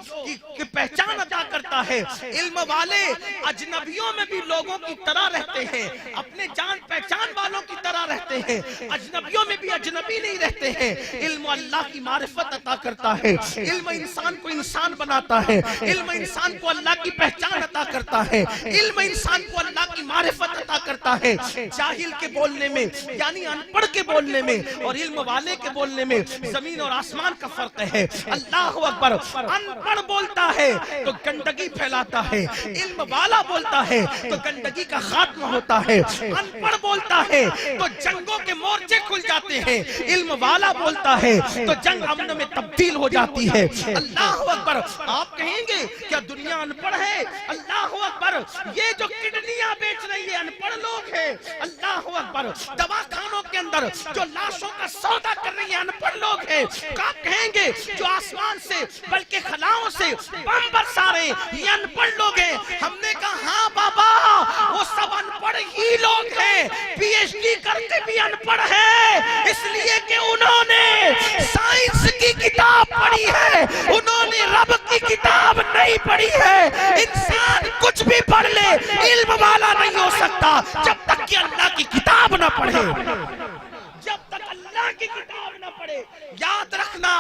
کی پہچان عطا کرتا ہے۔ علم والے اجنبیوں میں بھی لوگوں کی طرح رہتے ہیں، اپنے جان پہچان والوں کی طرح رہتے ہیں، اجنبیوں میں بھی اجنبی نہیں رہتے ہیں۔ علم اللہ کی معرفت عطا کرتا ہے، علم انسان کو انسان بناتا ہے، علم انسان کو اللہ کی پہچان عطا کرتا ہے، علم انسان کو اللہ کی معرفت عطا کرتا ہے۔ جاہل کے بولنے میں یعنی ان پڑھ کے بولنے میں اور علم والے کے بولنے میں زمین اور آسمان کا فرق ہے۔ اللہ اکبر، ان پڑھ بولتا ہے تو گندگی پھیلاتا ہے، علم والا بولتا ہے تو گندگی کا خاتمہ ہوتا ہے۔ ان پڑھ بولتا ہے تو جنگوں کے مورچے کھل جاتے ہیں، علم والا بولتا ہے تو جنگ امن میں تبدیل ہو جاتی ہے۔ اللہ اکبر، آپ کہیں گے کیا دنیا ان پڑھ ہے؟ اللہ اکبر، یہ جو کڈنیاں بیچ رہی ہے ان پڑھ لوگ ہیں۔ اللہ اکبر، دواخانوں کے اندر جو لاشوں کا سودا کر رہی ہے ان پڑھ لوگ ہیں۔ آپ کہیں گے جو آسمان سے بلکہ خلاؤں سے بم برسا رہے یہ ان پڑھ لوگ ہیں۔ ہم نے کہا ہاں بابا، وہ سب ان پڑھ ہی لوگ ہیں، پی ایچ ڈی کرتے بھی ان پڑھ ہیں، اس لیے کہ انہوں نے سائنس کی کتاب پڑھی ہے، انہوں نے رب کی کتاب نہیں پڑھی ہے۔ انسان کچھ بھی پڑھ لے، علم والا نہیں ہو سکتا جب تک کہ اللہ کی کتاب نہ پڑھے، جب تک اللہ کی کتاب نہ پڑھے۔ یاد رکھنا،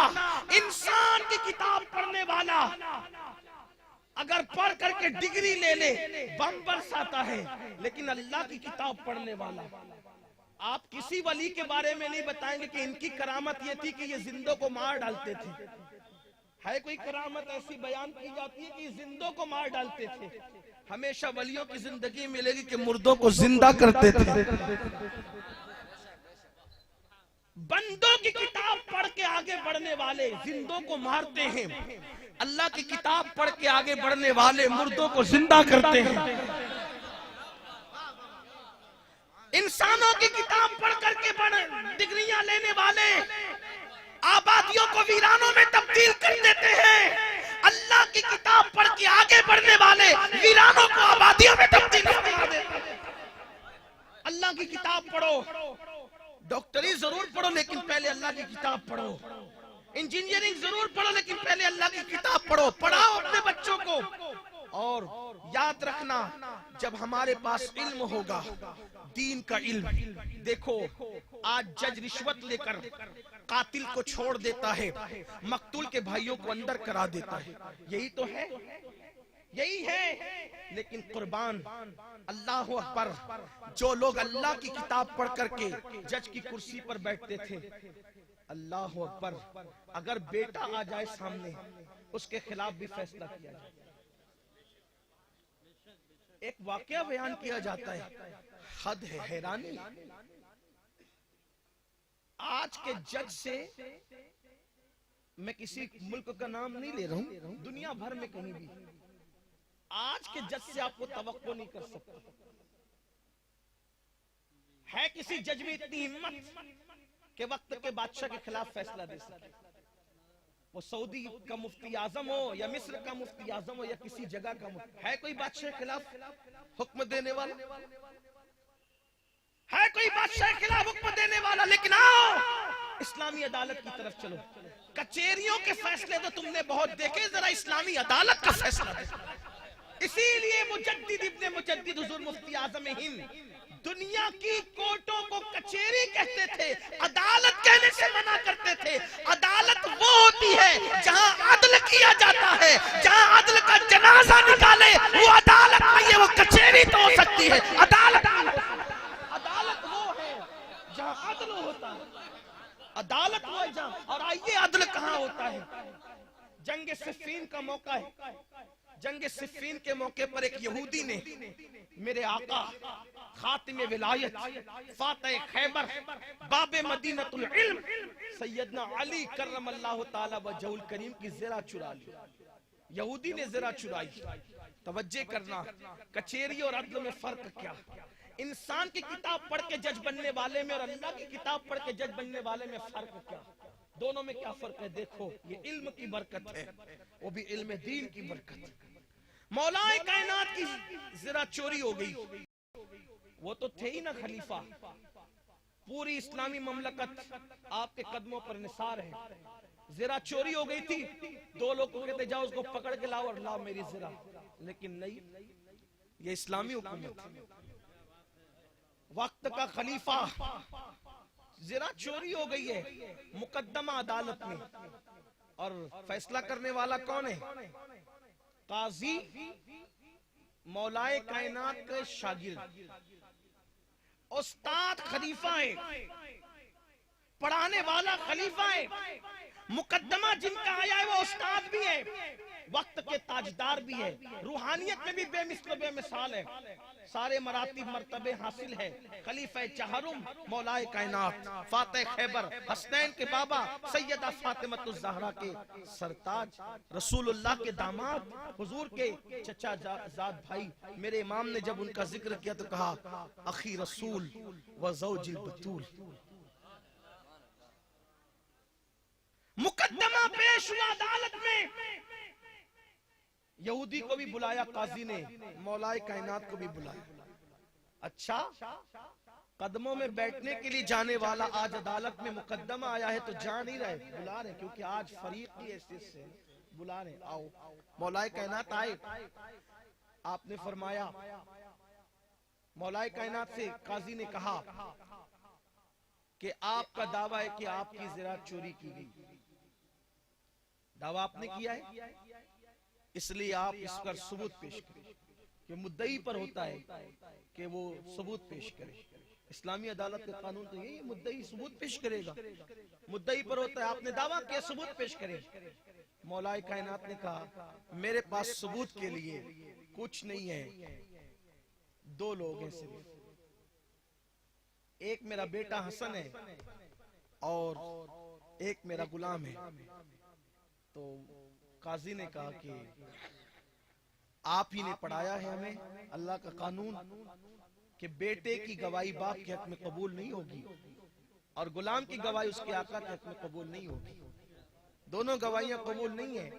انسان کی کتاب پڑھنے والا اگر پڑھ کر کے ڈگری لے لے بم برساتا ہے، لیکن اللہ کی کتاب پڑھنے والا، آپ کسی ولی کے بارے میں نہیں بتائیں گے کہ ان کی کرامت یہ تھی کہ یہ زندوں کو مار ڈالتے تھے۔ ہے کوئی کرامت ایسی بیان کی جاتی ہے کہ یہ زندوں کو مار ڈالتے تھے؟ ہمیشہ ولیوں کی زندگی ملے گی کہ مردوں کو زندہ کرتے تھے۔ بندوں کی کتاب پڑھ کے آگے بڑھنے والے زندوں کو مارتے ہیں، اللہ کی کتاب پڑھ کے آگے بڑھنے والے مردوں کو زندہ کرتے ہیں۔ انسانوں کی کتاب پڑھ کر کے ڈگریاں لینے والے آبادیوں کو ویرانوں میں تبدیل کر دیتے ہیں، اللہ کی کتاب پڑھ کے آگے بڑھنے والے ویرانوں کو آبادیوں میں تبدیل کر دیتے ہیں۔ اللہ کی کتاب پڑھو، ڈاکٹری ضرور پڑھو لیکن پہلے اللہ کی کتاب پڑھو، انجینئرنگ ضرور پڑھو لیکن پہلے اللہ کی کتاب پڑھو، پڑھاؤ اپنے بچوں کو۔ اور یاد رکھنا، جب ہمارے پاس علم ہوگا، دین کا علم، دیکھو آج جج رشوت لے کر قاتل کو چھوڑ دیتا ہے، مقتول کے بھائیوں کو اندر کرا دیتا ہے، یہی تو ہے، یہی ہے۔ لیکن قربان اللہ اکبر، جو لوگ اللہ کی کتاب پڑھ کر کے جج کی کرسی پر بیٹھتے تھے، اللہ اکبر، اگر بیٹا آ جائے سامنے اس کے خلاف بھی فیصلہ کیا جائے۔ ایک واقعہ بیان کیا جاتا ہے، حد ہے، حیرانی۔ آج کے جج سے، میں کسی ملک کا نام نہیں لے رہا ہوں، دنیا بھر میں کہیں بھی آج کے جج سے آپ کو توقع نہیں کر سکتے۔ ہے کسی جج میں اتنی ہمت کہ وقت کے بادشاہ کے خلاف فیصلہ دے سکے؟ وہ سعودی کا مفتی اعظم ہو یا مصر کا مفتی اعظم ہو یا کسی جگہ کا مفتی، ہے کوئی بادشاہ کے خلاف حکم دینے والا؟ ہے کوئی بادشاہ کے خلاف حکم دینے والا؟ لیکن آؤ اسلامی عدالت کی طرف چلو. کچہریوں کے فیصلے تو تم نے بہت دیکھے، ذرا اسلامی عدالت کا فیصلہ دیکھو. اسی لیے مجدد ابن مجدد حضور مفتی اعظم ہند دنیا کی کورٹوں کو کچہری کہتے تھے، عدالت کہنے سے منع کرتے تھے. عدالت وہ ہوتی ہے جہاں عدل کیا جاتا ہے، جہاں عدل کا جنازہ نکالے وہ عدالت نہیں ہے، وہ کچہری تو ہو سکتی ہے، عدالت وہ ہے جہاں عدل ہوتا ہے. عدالت وہ ہے جہاں، اور آئیے عدل کہاں ہوتا ہے. جنگ صفین کا موقع ہے. جنگ صفین کے موقع پر ایک یہودی نے میرے آقا خاتم ولایت فاتح خیبر باب مدینۃ العلم سیدنا علی کرم اللہ تعالی وجہہ الکریم کی زرہ چرا لی. یہودی نے زرہ چرائی. توجہ کرنا، کچہری اور عدل میں فرق کیا؟ انسان کی کتاب پڑھ کے جج بننے والے میں اور اللہ کی کتاب پڑھ کے جج بننے والے میں فرق کیا؟ دونوں میں کیا فرق ہے؟ دیکھو، یہ علم کی برکت ہے، وہ بھی علم دین کی برکت. مولا کائنات کی زرہ چوری ہو گئی. وہ تو تھے ہی نا خلیفہ، پوری اسلامی مملکت آپ کے قدموں پر نثار ہے. زرہ چوری ہو گئی تھی. دو لوگ کو کہتے جاؤ اس کو پکڑ کے لاؤ اور لاؤ میری زرہ. لیکن نہیں، یہ اسلامی حکومت، وقت کا خلیفہ. زرہ چوری ہو گئی ہے، مقدمہ عدالت میں، اور فیصلہ کرنے والا کون ہے؟ قاضی مولائے کائنات کے شاگرد. استاد خلیفہ ہے، پڑھانے والا خلیفہ ہے. مقدمہ جن کا آیا ہے وہ استاد بھی ہے، وقت کے تاجدار بھی ہے، روحانیت میں بھی بے مثل بے مثال ہے. سارے مراتب مرتبے حاصل ہے. خلیفہ چہرم مولائے کائنات فاتح خیبر حسنین کے بابا سیدہ فاطمۃ الزہرا کے سرتاج، رسول اللہ کے داماد، حضور کے چچا زاد بھائی. میرے امام نے جب ان کا ذکر کیا تو کہا اخی رسول و زوج البتول. مقدمہ پیش ہوا عدالت میں. یہودی کو بھی بلایا قاضی نے، مولائے کائنات کو بھی بلایا. اچھا، قدموں میں بیٹھنے کے لیے جانے والا آج عدالت میں مقدمہ آیا ہے تو جا نہیں رہے، بلا رہے، کیونکہ آج فریق کی حیثیت سے بلا رہے. آؤ. مولائے کائنات آئے. آپ نے فرمایا، مولائے کائنات سے قاضی نے کہا کہ آپ کا دعویٰ ہے کہ آپ کی زرہ چوری کی گئی. دعویٰ آپ نے کیا ہے، اس لیے آپ اس پر ثبوت پیش کریں. کہ مدعی پر ہوتا ہے کہ وہ ثبوت پیش کرے. اسلامی عدالت کے قانون تو یہی ہے، مدعی ثبوت پیش کرے گا. مدعی پر ہوتا ہے، آپ نے دعویٰ کیا، ثبوت پیش کرے. مولائے کائنات نے کہا میرے پاس ثبوت کے لیے کچھ نہیں ہے، دو لوگ ہیں صرف. ایک میرا بیٹا حسن ہے اور ایک میرا غلام ہے. تو قاضی نے کہا کہ آپ ہی نے پڑھایا ہے ہمیں اللہ کا قانون کہ بیٹے کی گواہی باپ کے حق میں قبول نہیں ہوگی اور غلام کی گواہی اس کے آقا کے حق میں قبول نہیں ہوگی. دونوں گواہیاں قبول نہیں ہیں.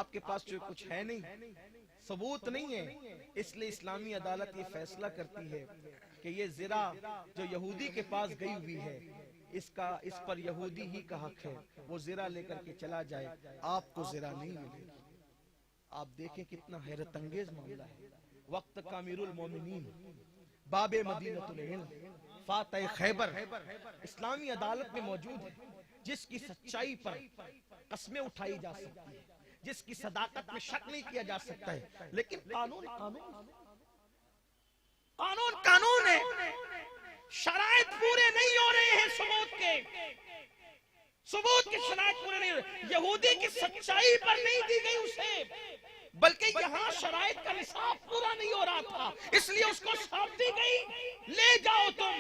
آپ کے پاس جو کچھ ہے نہیں، ثبوت نہیں ہے. اس لیے اسلامی عدالت یہ فیصلہ کرتی ہے کہ یہ زرہ جو یہودی کے پاس گئی ہوئی ہے، اس پر یہودی ہی کا حق ہے. وہ زرہ لے کر کے چلا جائے، آپ کو زرہ نہیں ملے گی. آپ دیکھیں کتنا حیرت انگیز معاملہ ہے. وقت کا امیر المومنین باب مدینۃ العلم فاتح خیبر اسلامی عدالت میں موجود ہے، جس کی سچائی پر قسمیں اٹھائی جا سکتی ہے، جس کی صداقت میں شک نہیں کیا جا سکتا ہے. لیکن قانون ہے. شرائط پورے نہیں ہو رہے ہیں، ثبوت کے شرائط پورے نہیں ہو رہے. یہودی کی سچائی پر نہیں دی گئی اسے، بلکہ یہاں شرائط کا نصاب پورا نہیں ہو رہا تھا، اس لیے اس کو سونپ دی گئی، لے جاؤ تم.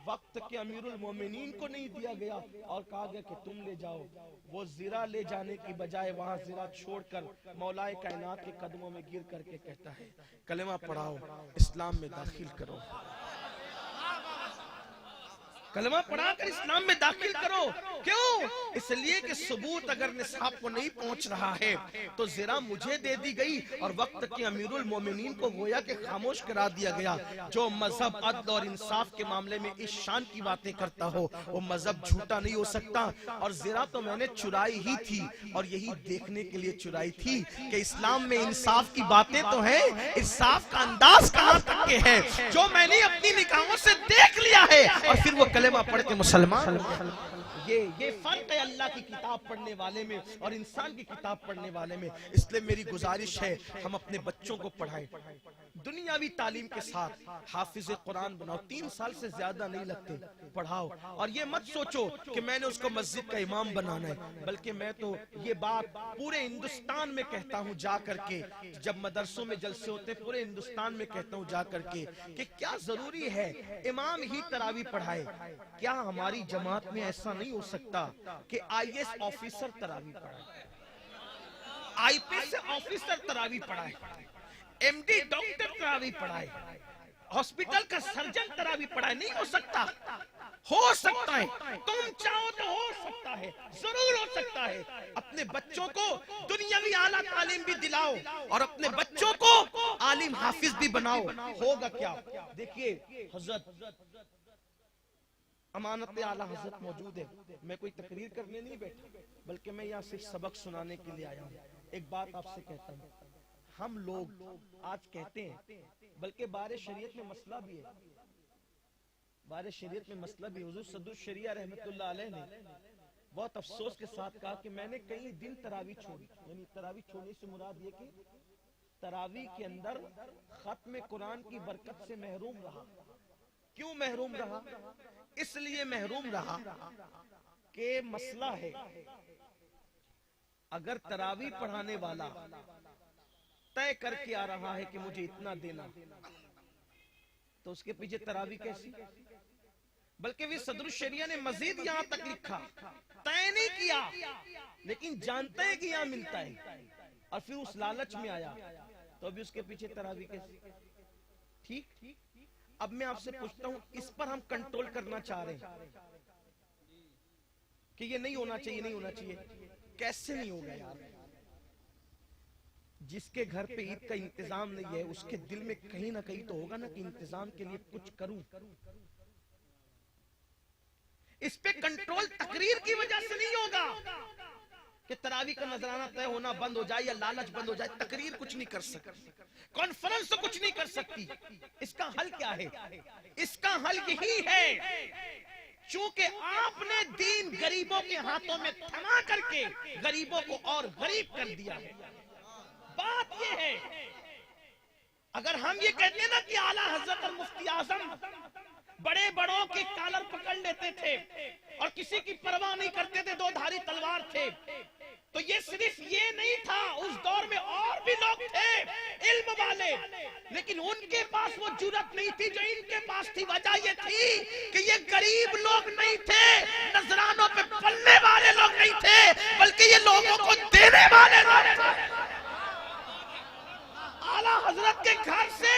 وقت کے امیر المومنین کو نہیں دیا گیا اور کہا گیا کہ تم لے جاؤ. وہ زرہ لے جانے کی بجائے وہاں زرہ چھوڑ کر مولائے کائنات کے قدموں میں گر کر کے کہتا ہے کلمہ پڑھاؤ، اسلام میں داخل کرو. کلمہ پڑھا کر اسلام میں داخل کرو. کیوں؟ اس لیے کہ ثبوت اگر نصاب کو نہیں پہنچ رہا ہے تو زنا مجھے دے دی گئی اور وقت کے امیر المومنین کو گویا کہ خاموش کرا دیا گیا. جو مذہب عدل اور انصاف کے معاملے میں اس شان کی باتیں کرتا ہو وہ مذہب جھوٹا نہیں ہو سکتا. اور زنا تو میں نے چرائی ہی تھی اور یہی دیکھنے کے لیے چرائی تھی کہ اسلام میں انصاف کی باتیں تو ہیں، انصاف کا انداز کہاں تک کے ہے. جو میں نے اپنی نگاہوں سے دیکھ لیا ہے اور پھر وہ کلمہ پڑھ کے مسلمان. یہ فرق ہے اللہ کی کتاب پڑھنے والے میں اور انسان کی کتاب پڑھنے والے میں. اس لیے میری گزارش ہے ہم اپنے بچوں کو پڑھائیں، دنیاوی تعلیم کے ساتھ حافظ قرآن بناؤ. 3 سال سے زیادہ نہیں لگتے، پڑھاؤ. اور یہ مت سوچو کہ میں نے اس کو مسجد کا امام بنانا ہے، بلکہ میں تو یہ بات پورے ہندوستان میں کہتا ہوں جا کر کے، جب مدرسوں میں جلسے ہوتے ہیں پورے ہندوستان میں کہتا ہوں جا کر کے کہ کیا ضروری ہے امام ہی تراویح پڑھائے. کیا ہماری جماعت میں ایسا نہیں ہو سکتا کہ IAS آفیسر تراویح پڑھائے، IPS آفیسر تراویح پڑھائے، MD ڈاکٹر تراویح پڑھائے، ہاسپٹل کا سرجن تراویح پڑھائے؟ نہیں ہو سکتا. ہو سکتا ہے، تم چاہو تو ہو سکتا ہے، ضرور ہو سکتا ہے. اپنے بچوں کو دنیاوی اعلیٰ تعلیم بھی دلاؤ اور اپنے بچوں کو عالم حافظ بھی بناؤ. ہوگا کیا؟ دیکھیے حضرت امانت اعلیٰ حضرت موجود ہے. میں کوئی تقریر کرنے نہیں بیٹھا بلکہ میں یہاں صرف سبق سنانے کے لیے آیا ہوں. ایک بات آپ سے کہتا ہوں، ہم لوگ آج کہتے ہیں، بلکہ بارِ شریعت میں مسئلہ بھی ہے، بارِ شریعت میں مسئلہ بھی. حضور صدر الشریعہ رحمت اللہ علیہ نے بہت افسوس کے ساتھ کہا کہ میں نے کئی دن تراویح چھوڑی. یعنی تراویح چھوڑنے سے مراد یہ کہ تراویح کے اندر ختم قرآن کی برکت سے محروم رہا. کیوں محروم رہا؟ اس لیے محروم رہا کہ مسئلہ ہے، اگر تراویح پڑھانے والا طے کر کے آ رہا ہے کہ مجھے اتنا دینا تو اس کے پیچھے تراویح کیسی؟ بلکہ بھی صدر الشریعہ نے مزید یہاں تک لکھا، طے نہیں کیا لیکن جانتا ہے کہ یہاں ملتا ہے اور پھر اس لالچ میں آیا تو ابھی اس کے پیچھے تراویح کیسی؟ ٹھیک. اب میں آپ سے پوچھتا ہوں، اس پر ہم کنٹرول کرنا چاہ رہے ہیں کہ یہ نہیں ہونا چاہیے، نہیں ہونا چاہیے. کیسے نہیں ہوگا یار؟ جس کے گھر پہ عید کا انتظام نہیں ہے اس کے دل میں کہیں نہ کہیں تو ہوگا نا کہ انتظام کے لیے کچھ کروں. اس پہ کنٹرول تقریر کی وجہ سے نہیں ہوگا کہ تراویح کا نذرانہ طے ہونا بند ہو جائے یا لالچ بند ہو جائے. تقریر کچھ نہیں کر سکتی، کانفرنس تو کچھ نہیں کر سکتی. اس کا حل کیا ہے؟ اس کا حل یہی ہے، چونکہ آپ نے دین غریبوں کے ہاتھوں میں تھما کر کے غریبوں کو اور غریب کر دیا ہے. بات یہ ہے، اگر ہم یہ کہتے ہیں نا کہ اعلیٰ حضرت اور مفتی اعظم بڑے بڑوں کے کالر پکڑ لیتے تھے اور کسی کی پرواہ نہیں کرتے تھے، 2 دھاری تلوار تھے، تو یہ صرف یہ نہیں تھا، اس دور میں اور بھی لوگ تھے علم والے، لیکن ان کے پاس وہ جرأت نہیں تھی جو ان کے پاس تھی. وجہ یہ تھی کہ یہ غریب لوگ نہیں تھے، نذرانوں پہ پلنے والے لوگ نہیں تھے، بلکہ یہ لوگوں کو دینے والے لوگ تھے. اعلیٰ حضرت کے گھر سے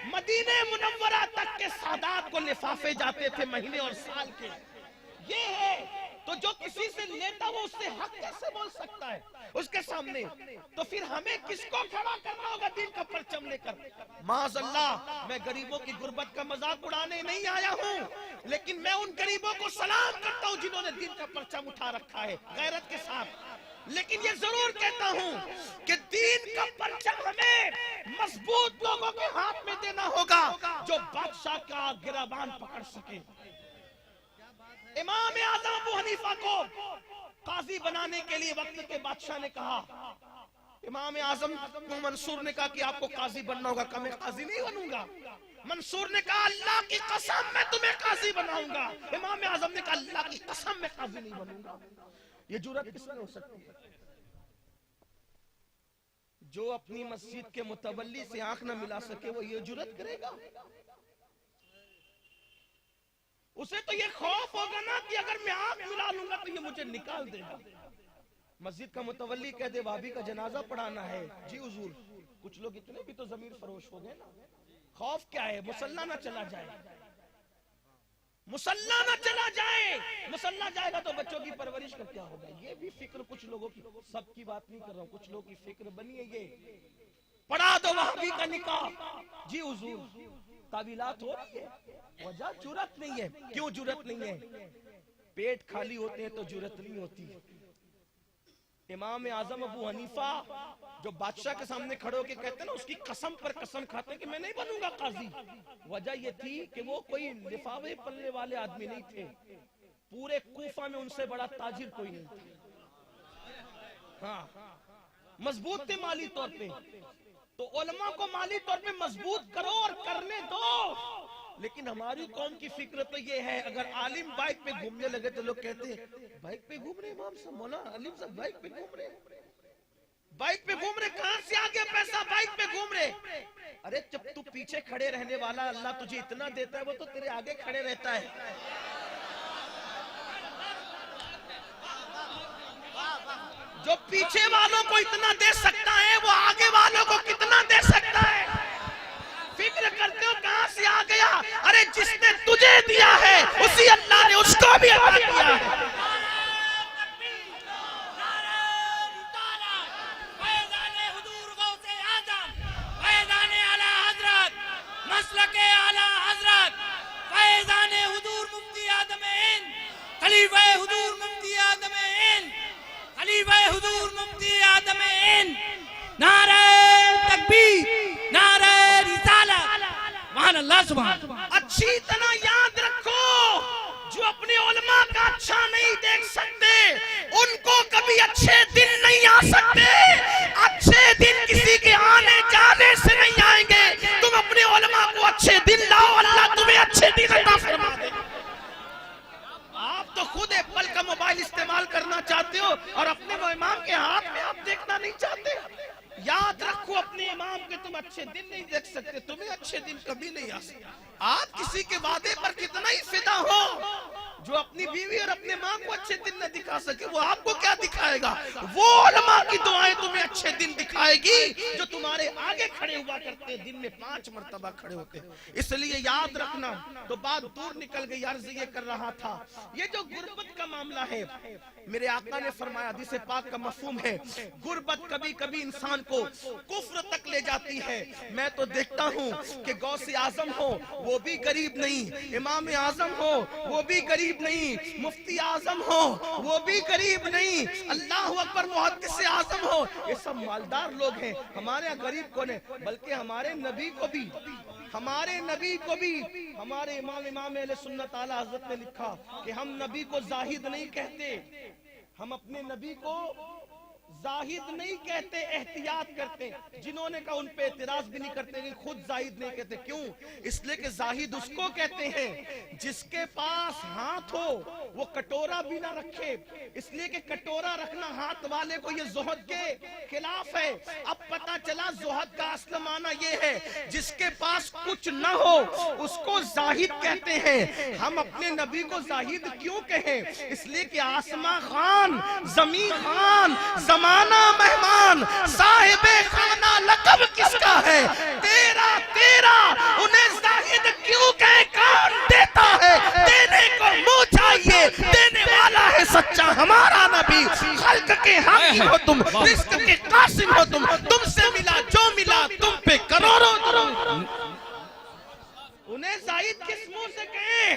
مدینہ منورہ تک کے سادات کو لفافے جاتے تھے مہینے اور سال کے. یہ ہے تو جو کسی سے لیتا وہ اس سے حق کیسے بول سکتا ہے اس کے سامنے؟ تو پھر ہمیں کس کو کھڑا کرنا ہوگا دین کا پرچم لے کر؟ معاذ اللہ، میں غریبوں کی غربت کا مذاق اڑانے نہیں آیا ہوں، لیکن میں ان غریبوں کو سلام کرتا ہوں جنہوں نے دین کا پرچم اٹھا رکھا ہے غیرت کے ساتھ. لیکن یہ ضرور کہتا ہوں کہ دین کا پرچم ہمیں مضبوط لوگوں کے ہاتھ میں دینا ہوگا جو بادشاہ کا گریبان پکڑ سکے. امام اعظم ابو حنیفہ کو قاضی بنانے کے لیے وقت کے بادشاہ نے کہا، امام اعظم کو منصور نے کہا کہ آپ کو قاضی بننا ہوگا. کہا میں قاضی نہیں بنوں گا. منصور نے کہا اللہ کی قسم میں تمہیں قاضی بناؤں گا. امام اعظم نے کہا اللہ کی قسم میں قاضی نہیں بنوں گا. یہ جرأت کس میں ہو سکتی ہے؟ جو اپنی مسجد کے متولی سے آنکھ نہ ملا سکے وہ یہ جرأت کرے گا؟ اسے تو یہ خوف ہوگا نا کہ اگر میں آنکھ ملا لوں گا تو یہ مجھے نکال دے گا. مسجد کا متولی کہہ دے بھابھی کا جنازہ پڑھانا ہے، جی حضور. کچھ لوگ اتنے بھی تو ضمیر فروش ہو گئے نا. خوف کیا ہے؟ مسلح نہ چلا جائے. مسلح نہ چلا جائے، مسلح جائے گا تو بچوں کی پرورش کا کیا ہوگا؟ یہ بھی فکر کچھ لوگوں کی، سب کی بات نہیں کر رہا ہوں، کچھ لوگوں کی فکر بنی ہے یہ پڑھا دو وہابی کا نکاح، جی حضور تعویلات ہو رہی ہے، وجہ جرأت نہیں ہے۔ کیوں جرأت نہیں ہے؟ پیٹ خالی ہوتے ہیں تو جرأت نہیں ہوتی۔ امام اعظم ابو حنیفہ جو بادشاہ کے سامنے کھڑے ہو کے کہتے ہیں نا، اس کی قسم پر قسم کھاتے ہیں کہ میں نہیں بنوں گا قاضی، وجہ یہ تھی کہ وہ کوئی لفافے پلنے والے آدمی نہیں تھے، پورے کوفہ میں ان سے بڑا تاجر کوئی نہیں تھا، ہاں مضبوط تھے مالی طور پہ۔ تو علماء کو مالی طور پہ مضبوط کرو اور کرنے دو، لیکن ہماری قوم کی فکر تو یہ ہے، اگر عالم بائک پہ گھومنے لگے تو لوگ کہتے ہیں بائک پہ گھوم رہے امام صاحب، مولانا عالم صاحب بائک پہ گھوم رہے، بائک پہ گھوم رہے، کہاں سے آ گیا پیسہ بائک پہ گھوم رہے؟ ارے جب تو پیچھے کھڑے رہنے والا اللہ تجھے اتنا دیتا ہے، وہ تو تیرے آگے کھڑے رہتا ہے۔ جو پیچھے والوں کو اتنا دے سکتا ہے وہ آگے والوں کو کتنا دے سکتا ہے؟ فکر کرتے ہو کہاں سے آ گیا؟ ارے جس نے تجھے دیا ہے اسی اللہ نے اس کو بھی عطا کیا ہے۔ مسلک اعلی حضرت فیضان حضور مفتی اعظم ہند خلیفہ حضور مفتی اعظم ہند خلیفہ حضور مفتی اعظم ہند، نعرہ تکبیر، نعرہ رسالت، سبحان اللہ سبحان۔ اچھی طرح یاد رکھو، جو اپنے علماء کا اچھا نہیں دیکھ سکتے ان کو کبھی اچھے دن نہیں آ سکتے، اچھے دن کسی کے آنے جانے سے نہیں آئیں گے۔ تم اپنے علماء کو اچھے دن لاؤ، اللہ تمہیں اچھے دن عطا فرما دے۔ آپ تو خود ایپل کا موبائل استعمال کرنا چاہتے ہو اور اپنے امام کے ہاتھ میں آپ دیکھنا نہیں چاہتے۔ یاد رکھو اپنے امام کے تم اچھے دن نہیں دیکھ سکتے، تمہیں اچھے دن کبھی نہیں آ سکتے۔ آپ کسی کے وعدے پر کتنا ہی فدا ہو، جو اپنی بیوی اور اپنے ماں کو اچھے دن نہ دکھا سکے وہ آپ کو کیا دکھائے گا؟ وہ علماء کی دعائیں تمہیں اچھے دن دکھائے گی جو تمہارے آگے کھڑے ہوا کرتے ہیں، دن میں 5 مرتبہ کھڑے ہوتے ہیں۔ اس لیے یاد رکھنا، تو بات دور نکل گئی، عرض یہ کر رہا تھا، یہ جو غربت کا معاملہ ہے، میرے آقا نے فرمایا، حدیث پاک کا مفہوم ہے، غربت کبھی کبھی انسان کو کفر تک لے جاتی ہے۔ میں تو دیکھتا ہوں کہ غوث اعظم ہو وہ بھی غریب نہیں، امام اعظم ہو وہ بھی غریب نہیں، مفتی اعظم ہو وہ بھی غریب نہیں، اللہ اکبر محدث اعظم ہو، یہ سب مالدار لوگ ہیں۔ ہمارے غریب کون ہے؟ بلکہ ہمارے نبی کو بھی، ہمارے نبی کو بھی ہمارے امام اہل سنت اعلی حضرت نے لکھا کہ ہم نبی کو زاہد نہیں کہتے، ہم اپنے نبی کو زاہد نہیں کہتے، احتیاط کرتے۔ جنہوں نے کہا ان پہ اعتراض بھی نہیں کرتے کہ خود زاہد نہیں کہتے، کیوں؟ اس لیے کہ زاہد اس کو کہتے ہیں جس کے پاس ہاتھ ہو وہ کٹورا بھی نہ رکھے، اس لیے کہ کٹورا رکھنا ہاتھ والے کو یہ زہد کے خلاف ہے۔ اب پتا چلا زہد کا اصل معنی یہ ہے جس کے پاس کچھ نہ ہو اس کو زاہد کہتے ہیں۔ ہم اپنے نبی کو زاہد کیوں کہیں؟ اس لیے کہ آسمان خان، زمین خان، زمانہ مہمان، صاحب خانہ لقب کس کا ہے؟ تیرا تیرا، انہیں زاہد کیوں کہیں؟ کون دیتا ہے؟ دینے کو منہ چاہیے، دینے والا ہے سچا ہمارا نبی۔ خلق کے حاکم ہو تم، رزق کے قاسم ہو تم سے ملا جو ملا تم پہ کروڑوں درود۔ انہیں زاہد کس منہ سے کہیں؟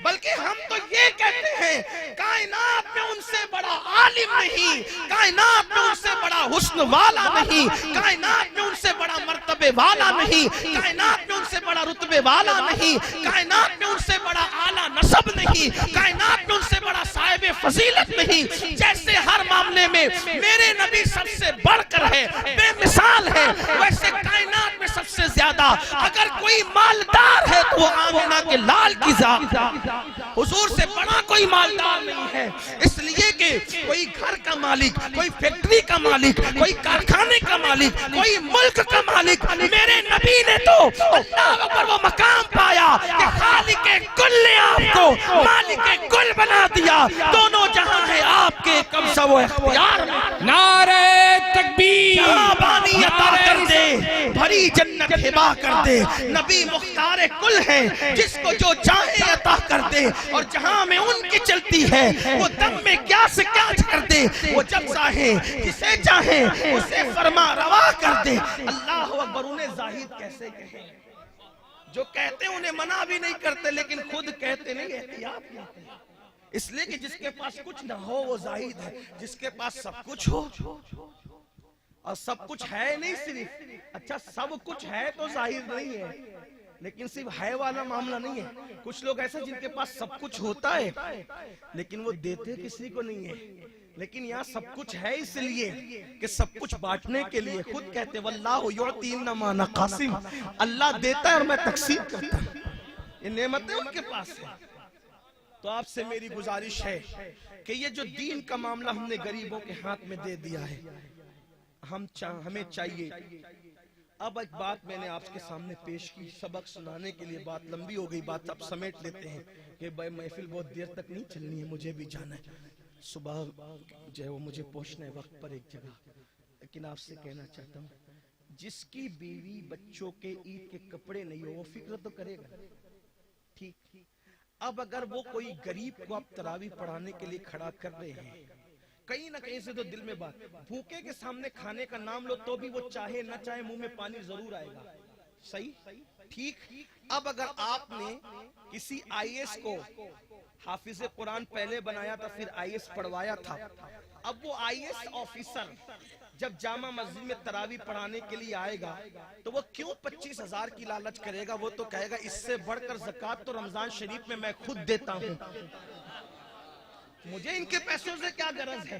بلکہ ہم تو یہ کہتے ہیں کائنات میں ان سے بڑا عالم نہیں، کائنات میں ان سے بڑا حسن والا نہیں، کائنات میں ان سے بڑا مرتبے والا نہیں، کائنات میں ان سے بڑا رتبے والا نہیں، کائنات میں ان سے بڑا اعلیٰ نسب نہیں، کائنات میں ان سے بڑا صاحب فضیلت نہیں۔ جیسے ہر معاملے میں میرے نبی سب سے بڑھ کر ہے، بے مثال ہے، ویسے کائنات میں سب سے زیادہ اگر کوئی مالدار ہے تو وہ آمنہ کے لال کی ذات، حضور سے بڑا کوئی مالدار نہیں ہے۔ اس لیے کہ کوئی گھر کا مالک، کوئی فیکٹری کا مالک، کوئی کارخانے کا مالک، کوئی ملک کا مالک، میرے نبی نے تو اللہ اکبر وہ مقام پایا کہ خالق کل نے آپ کو مالک کل بنا دیا، دونوں جہاں ہیں آپ کے قبضہ و اختیار میں۔ نعرہ تکبیر، جہاں بانی عطا کر دے، بڑی جنت ہبا کر دے. نبی مختار کل ہے جس کو جو چاہے عطا کر دے, اور جہاں میں ان کی چلتی ہے وہ دم میں کیا سے کیا کر دے. وہ جب چاہے جسے چاہے اسے فرما روا کر دے. اللہ اکبر. انہیں زاہد کیسے کہیں؟ جو کہتے ہیں انہیں منع بھی نہیں کرتے لیکن خود کہتے نہیں, احتیاط کرتے. اس لیے کہ جس کے پاس کچھ نہ ہو وہ زاہد ہے, جس کے پاس سب کچھ ہو اور سب کچھ ہے نہیں صرف, اچھا سب کچھ ہے تو زاہد نہیں ہے, لیکن صرف ہے والا معاملہ نہیں ہے. کچھ لوگ ایسے جن کے پاس سب کچھ ہوتا ہے لیکن وہ دیتے کسی کو نہیں ہے. لیکن یہاں سب کچھ ہے اس لیے کہ سب کچھ بانٹنے کے لیے. خود کہتے واللہ یعطی انما انا قاسم, اللہ دیتا ہے اور میں تقسیم کرتا ہوں. یہ نعمتیں ان کے پاس ہیں. تو آپ سے میری گزارش ہے کہ یہ جو دین کا معاملہ ہم نے غریبوں کے ہاتھ میں دے دیا ہے, ہمیں چاہیے. اب ایک بات میں نے آپ کے سامنے پیش کی, سبق سنانے کے لیے بات لمبی ہو گئی, بات اب سمیٹ لیتے ہیں کہ بھائی محفل بہت دیر تک نہیں چلنی ہے, مجھے بھی جانا ہے, صبح جو ہے وہ مجھے پہنچنا ہے وقت پر ایک جگہ. لیکن آپ سے کہنا چاہتا ہوں, جس کی بیوی بچوں کے عید کے کپڑے نہیں ہو وہ فکر تو کرے گا, ٹھیک. اب اگر وہ کوئی غریب کو آپ تراویح پڑھانے کے لیے کھڑا کر رہے ہیں, کہیں نہ کہیں سے تو دل میں بات, بھوکے کے سامنے کھانے کا نام لو تو بھی وہ چاہے نہ چاہے منہ میں پانی ضرور آئے گا, صحیح, ٹھیک. اب اگر آپ نے کسی آئی ایس کو حافظ قرآن پہلے بنایا تھا پھر آئی ایس پڑھوایا تھا, اب وہ آئی ایس آفیسر جب جامع مسجد میں تراویح پڑھانے کے لیے آئے گا تو وہ کیوں 25,000 کی لالچ کرے گا؟ وہ تو کہے گا اس سے بڑھ کر زکوٰۃ تو رمضان شریف میں میں خود دیتا ہوں, مجھے ان کے پیسوں سے کیا غرض ہے,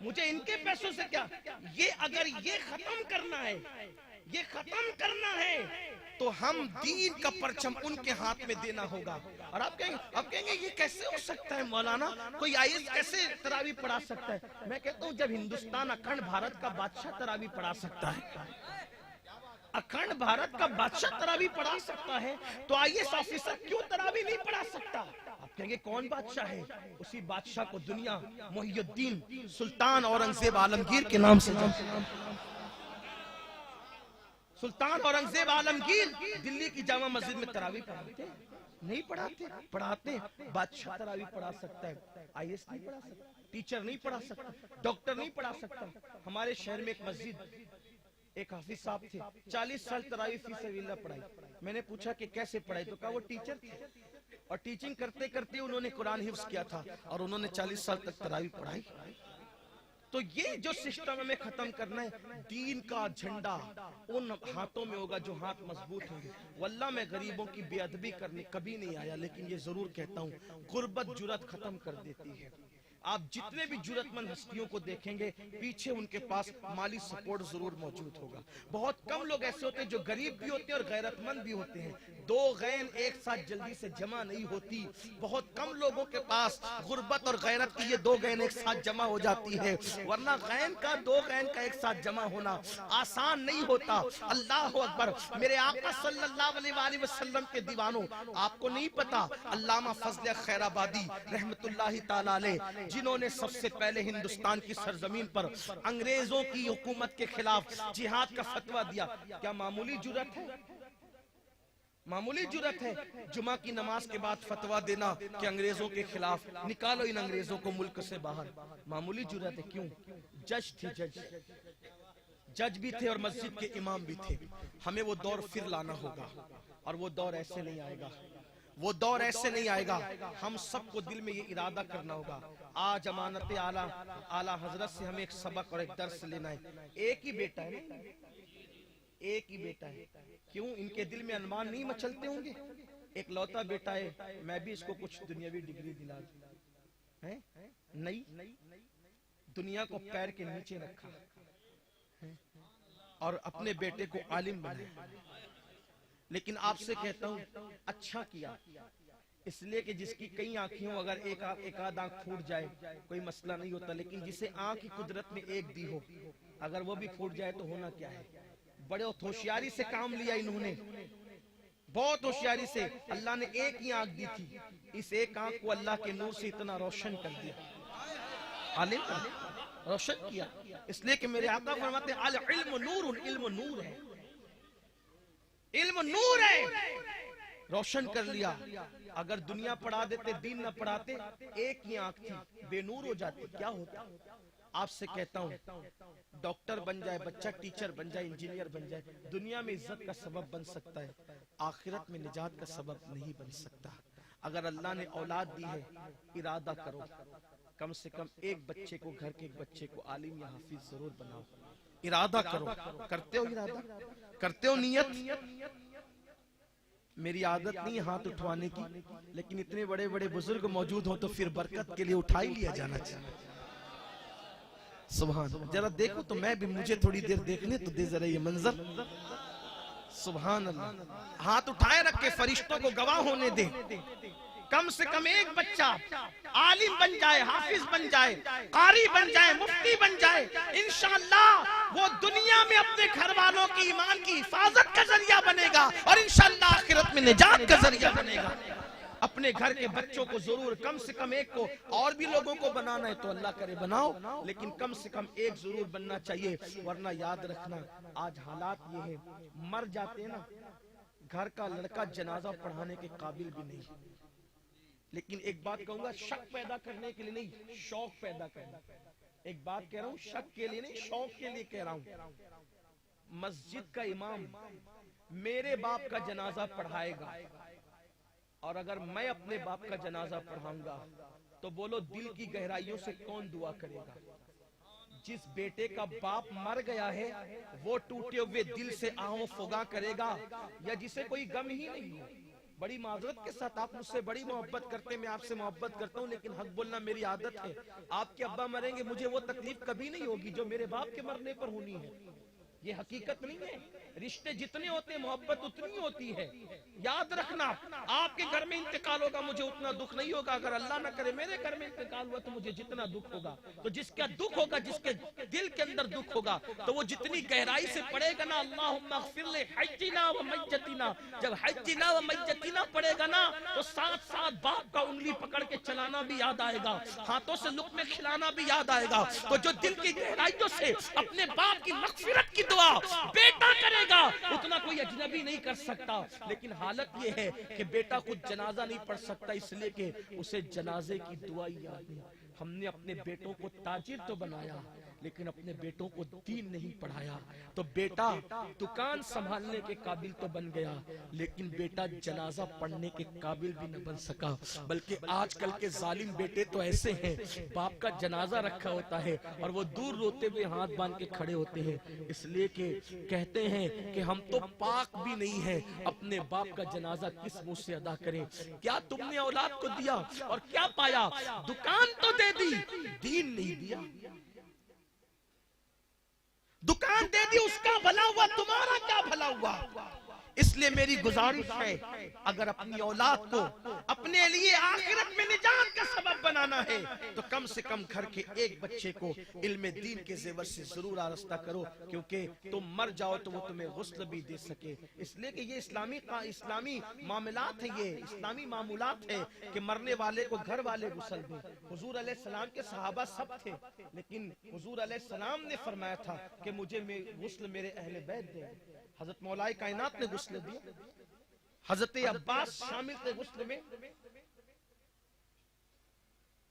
مجھے ان کے پیسوں سے کیا. یہ اگر یہ ختم کرنا ہے, یہ ختم کرنا ہے تو ہم دین کا پرچم ان کے ہاتھ میں دینا ہوگا. اور آپ کہیں گے یہ کیسے ہو سکتا ہے مولانا, کوئی آئی ایس کیسے تراویح پڑھا سکتا ہے؟ میں کہتا ہوں جب ہندوستان اکھنڈ بھارت کا بادشاہ تراویح پڑھا سکتا ہے, اکھنڈ بھارت کا بادشاہ تراویح پڑھا سکتا ہے تو آئی ایس آفیسر کیوں تراویح نہیں پڑھا سکتا؟ آپ کہیں گے کون بادشاہ ہے؟ اسی بادشاہ کو دنیا محی الدین سلطان اورنگزیب عالمگیر کے نام سے سلطان اورنگزیب عالمگیر دلی کی جامع مسجد میں تراویح پڑھاتے نہیں پڑھاتے. بادشاہ تراویح پڑھا سکتا ہے, آئی ایس نہیں پڑھا سکتا, ٹیچر نہیں پڑھا سکتا, ڈاکٹر نہیں پڑھا سکتا. ہمارے شہر میں ایک مسجد, ایک حافظ صاحب تھے, 40 سال تراویح فی سبیل اللہ پڑھائی. میں نے پوچھا کہ کیسے پڑھائی, تو کہا وہ ٹیچر تھے اور ٹیچنگ کرتے کرتے انہوں نے قرآن حفظ کیا تھا اور انہوں نے 40 سال تک تراویح پڑھائی. تو یہ جو سسٹم ہمیں ختم کرنا ہے, دین کا جھنڈا ان ہاتھوں میں ہوگا جو ہاتھ مضبوط ہوں گے. واللہ میں غریبوں کی بے ادبی کرنے کبھی نہیں آیا, لیکن یہ ضرور کہتا ہوں غربت جرأت ختم کر دیتی ہے. آپ جتنے بھی جرأت مند ہستیوں کو دیکھیں گے پیچھے ان کے پاس مالی سپورٹ ضرور موجود ہوگا. بہت کم لوگ ایسے ہوتے ہیں جو غریب بھی ہوتے ہیں اور غیرت مند بھی ہوتے ہیں. دو غین ایک ساتھ جلدی سے جمع نہیں ہوتی. بہت کم لوگوں کے پاس غربت اور غیرت کی یہ دو غین ایک ساتھ جمع ہو جاتی ہے, ورنہ غین کا دو غین کا ایک ساتھ جمع ہونا آسان نہیں ہوتا. اللہ اکبر. میرے آقا صلی اللہ علیہ وآلہ وسلم کے دیوانوں, آپ کو نہیں پتا علامہ فضل خیر آبادی رحمت اللہ تعالی علیہ جنہوں نے سب سے پہلے ہندوستان کی سرزمین پر انگریزوں کی حکومت کے خلاف جہاد کا فتویٰ دیا, کیا معمولی جرأت ہے؟ معمولی جرأت ہے جمعہ کی نماز کے بعد فتویٰ دینا کہ انگریزوں کے خلاف نکالو ان انگریزوں کو ملک سے باہر؟ معمولی جرأت ہے. کیوں؟ جج تھے, جج بھی تھے اور مسجد کے امام بھی تھے. ہمیں وہ دور پھر لانا ہوگا اور وہ دور ایسے نہیں آئے گا, وہ دور ایسے نہیں آئے گا. ہم سب کو دل میں یہ ارادہ کرنا ہوگا. آج امانت اعلیٰ حضرت سے ہمیں ایک سبق اور ایک درس لینا ہے. ایک ہی بیٹا ہے, ایک ہی بیٹا ہے, کیوں ان کے دل میں انمان نہیں مچلتے ہوں گے؟ ایک لوتا بیٹا ہے, میں بھی اس کو کچھ دنیاوی ڈگری دلا دوں, نہیں, دنیا کو پیر کے نیچے رکھا اور اپنے بیٹے کو عالم بنایا. لیکن آپ سے کہتا ہوں اچھا کیا, اس لیے کہ جس کی کئی آنکھیں ہوں, اگر ایک آدھ آنکھ پھوٹ جائے کوئی مسئلہ نہیں ہوتا, لیکن جسے آنکھ کی قدرت میں ایک دی ہو اگر وہ بھی پھوٹ جائے تو ہونا کیا ہے. بڑے ہوشیاری سے کام لیا انہوں نے, بہت ہوشیاری سے. اللہ نے ایک ہی آنکھ دی تھی, اس ایک آنکھ کو اللہ کے نور سے اتنا روشن کر دیا, عالم روشن کیا. اس لیے کہ میرے آقا فرماتے ہیں العلم نور, علم نور ہے. علم نور ہے، روشن کر لیا. اگر دنیا پڑھا دیتے، دین نہ پڑھاتے، ایک ہی آنکھ تھی، بے نور ہو جاتی، کیا ہوتا؟ آپ سے کہتا ہوں ڈاکٹر بن جائے بچہ، ٹیچر بن جائے، انجینئر بن جائے، دنیا میں عزت کا سبب بن سکتا ہے، آخرت میں نجات کا سبب نہیں بن سکتا. اگر اللہ نے اولاد دی ہے، ارادہ کرو کم سے کم ایک بچے کو، گھر کے ایک بچے کو عالم یا حافظ ضرور بناؤ. ارادہ کرو. کرتے ہو ارادہ؟ کرتے ہو نیت؟ میری عادت نہیں ہاتھ اٹھوانے کی، لیکن اتنے بڑے بڑے بزرگ موجود ہوں تو پھر برکت کے لیے اٹھا ہی لیا جانا چاہیے. سبحان اللہ. ذرا دیکھو تو میں بھی، مجھے تھوڑی دیر دیکھنے تو دے ذرا یہ منظر. سبحان اللہ. ہاتھ اٹھائے رکھ کے فرشتوں کو گواہ ہونے دے. کم سے کم ایک بچہ عالم بن جائے، حافظ بن جائے، قاری بن جائے، مفتی بن جائے، انشاءاللہ وہ دنیا میں اپنے گھر والوں کی ایمان کی حفاظت کا ذریعہ بنے گا، اور انشاءاللہ آخرت میں نجات کا ذریعہ بنے گا. اپنے گھر کے بچوں کو ضرور کم سے کم ایک کو، اور بھی لوگوں کو بنانا ہے تو اللہ کرے بناؤ، لیکن کم سے کم ایک ضرور بننا چاہیے. ورنہ یاد رکھنا آج حالات یہ ہے، مر جاتے ہیں نا، گھر کا لڑکا جنازہ پڑھانے کے قابل بھی نہیں. لیکن ایک بات کہوں گا، شک پیدا کرنے کے لیے نہیں، شوق پیدا کرنا. ایک بات کہہ رہا ہوں، شک کے لیے نہیں، شوق کے لیے کہہ رہا ہوں. مسجد کا امام میرے باپ کا جنازہ پڑھائے گا، اور اگر میں اپنے باپ کا جنازہ پڑھاؤں گا تو بولو دل کی گہرائیوں سے کون دعا کرے گا؟ جس بیٹے کا باپ مر گیا ہے وہ ٹوٹے ہوئے دل سے آہوں فغاں کرے گا، یا جسے کوئی غم ہی نہیں ہے؟ بڑی معذرت کے ساتھ، آپ مجھ سے بڑی محبت کرتے ہیں، میں آپ سے محبت کرتا ہوں، لیکن حق بولنا میری عادت ہے. آپ کے ابا مریں گے، مجھے وہ تکلیف کبھی نہیں ہوگی جو میرے باپ کے مرنے پر ہونی ہے. یہ حقیقت نہیں ہے. رشتے جتنے ہوتے ہیں محبت اتنی ہوتی ہے. یاد رکھنا آپ کے گھر میں انتقال ہوگا مجھے اتنا دکھ نہیں ہوگا، اگر اللہ نہ کرے میرے گھر میں انتقال ہوا تو مجھے جتنا دکھ ہوگا. تو جس کا دکھ ہوگا، جس کے دل کے اندر دکھ ہوگا، تو وہ جتنی گہرائی سے پڑے گا نا اللہم اغفر لحینا و میتنا، جب حینا و میتنا پڑے گا نا تو ساتھ ساتھ باپ کا انگلی پکڑ کے چلانا بھی یاد آئے گا، ہاتھوں سے لقمے کھلانا بھی یاد آئے گا. تو جو دل کی گہرائیوں سے اپنے باپ کی مغفرت کی دعا بیٹا کرے گا، اتنا کوئی اجنبی نہیں کر سکتا. لیکن حالت یہ ہے کہ بیٹا خود جنازہ نہیں پڑھ سکتا، اس لیے کہ اسے جنازے کی دعا یاد نہیں. ہم نے اپنے بیٹوں کو تاجر تو بنایا، لیکن اپنے بیٹوں کو دین نہیں پڑھایا. تو بیٹا دکان سنبھالنے کے قابل تو بن گیا، لیکن بیٹا جنازہ پڑھنے کے قابل بھی نہ بن سکا. بلکہ آج کل کے ظالم بیٹے تو ایسے ہیں، باپ کا جنازہ رکھا ہوتا ہے اور وہ دور روتے ہوئے ہاتھ باندھ کے کھڑے ہوتے ہیں، اس لیے کہ کہتے ہیں کہ ہم تو پاک بھی نہیں ہیں، اپنے باپ کا جنازہ کس منہ سے ادا کریں. کیا تم نے اولاد کو دیا اور کیا پایا؟ دکان تو دے دی، دین نہیں دیا. دکان دے دی، اس کا بھلا ہوا، تمہارا کیا بھلا ہوا؟ اس لیے میری گزارش ہے، اگر اپنی اولاد کو اپنے لیے آخرت میں نجات کا سبب بنانا ہے تو کم سے کم گھر کے ایک بچے کو علم دین کے زیور سے ضرور آراستہ کرو، کیونکہ تم مر جاؤ تو وہ تمہیں غسل بھی دے سکے. اس لیے کہ یہ اسلامی معاملات ہیں، یہ اسلامی معمولات ہیں کہ مرنے والے کو گھر والے غسل دیں. حضور علیہ السلام کے صحابہ سب تھے، لیکن حضور علیہ السلام نے فرمایا تھا کہ مجھے غسل میرے اہل بیت دیں. حضرت مولا کائنات نے غسل دیا، حضرت عباس شامل تھے غسل میں،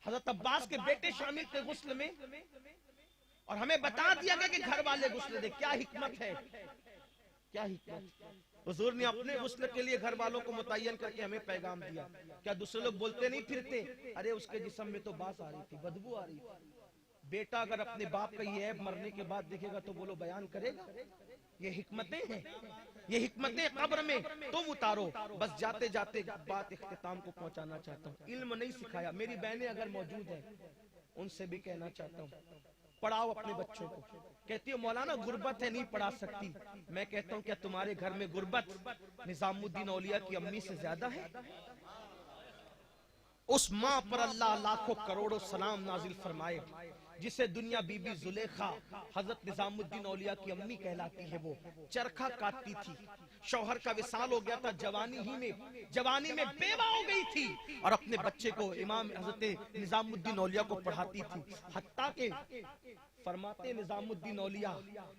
حضرت عباس کے بیٹے شامل تھے غسل میں، اور ہمیں بتا دیا گیا کہ گھر والے غسل دے. کیا حکمت ہے، کیا حکمت. حضور نے اپنے غسل کے لیے گھر والوں کو متعین کر کے ہمیں پیغام دیا. کیا دوسرے لوگ بولتے نہیں پھرتے ارے اس کے جسم میں تو باس آ رہی تھی، بدبو آ رہی تھی. بیٹا اگر اپنے باپ کا یہ عیب مرنے کے بعد دیکھے گا تو بولو بیان کرے گا. یہ حکمتیں ہیں، یہ حکمتیں قبر میں تم اتارو. بس جاتے جاتے بات اختتام کو پہنچانا چاہتا ہوں. علم نہیں سکھایا، میری بہنیں اگر موجود ہیں ان سے بھی کہنا چاہتا ہوں پڑھاؤ اپنے بچوں کو. کہتی ہو مولانا غربت ہے نہیں پڑھا سکتی. میں کہتا ہوں کیا تمہارے گھر میں غربت نظام الدین اولیاء کی امی سے زیادہ ہے؟ اس ماں پر اللہ لاکھوں کروڑوں سلام نازل فرمائے جسے دنیا بی بی زلیخا حضرت نظام الدین اولیاء کی امی کہلاتی ہے، وہ چرخا کاٹتی تھی، شوہر کا وصال ہو گیا تھا، جوانی میں بیوہ ہو گئی تھی، اور اپنے بچے کو امام حضرت نظام الدین اولیاء کو پڑھاتی تھی، حتیٰ کہ فرماتے نظام الدین اولیاء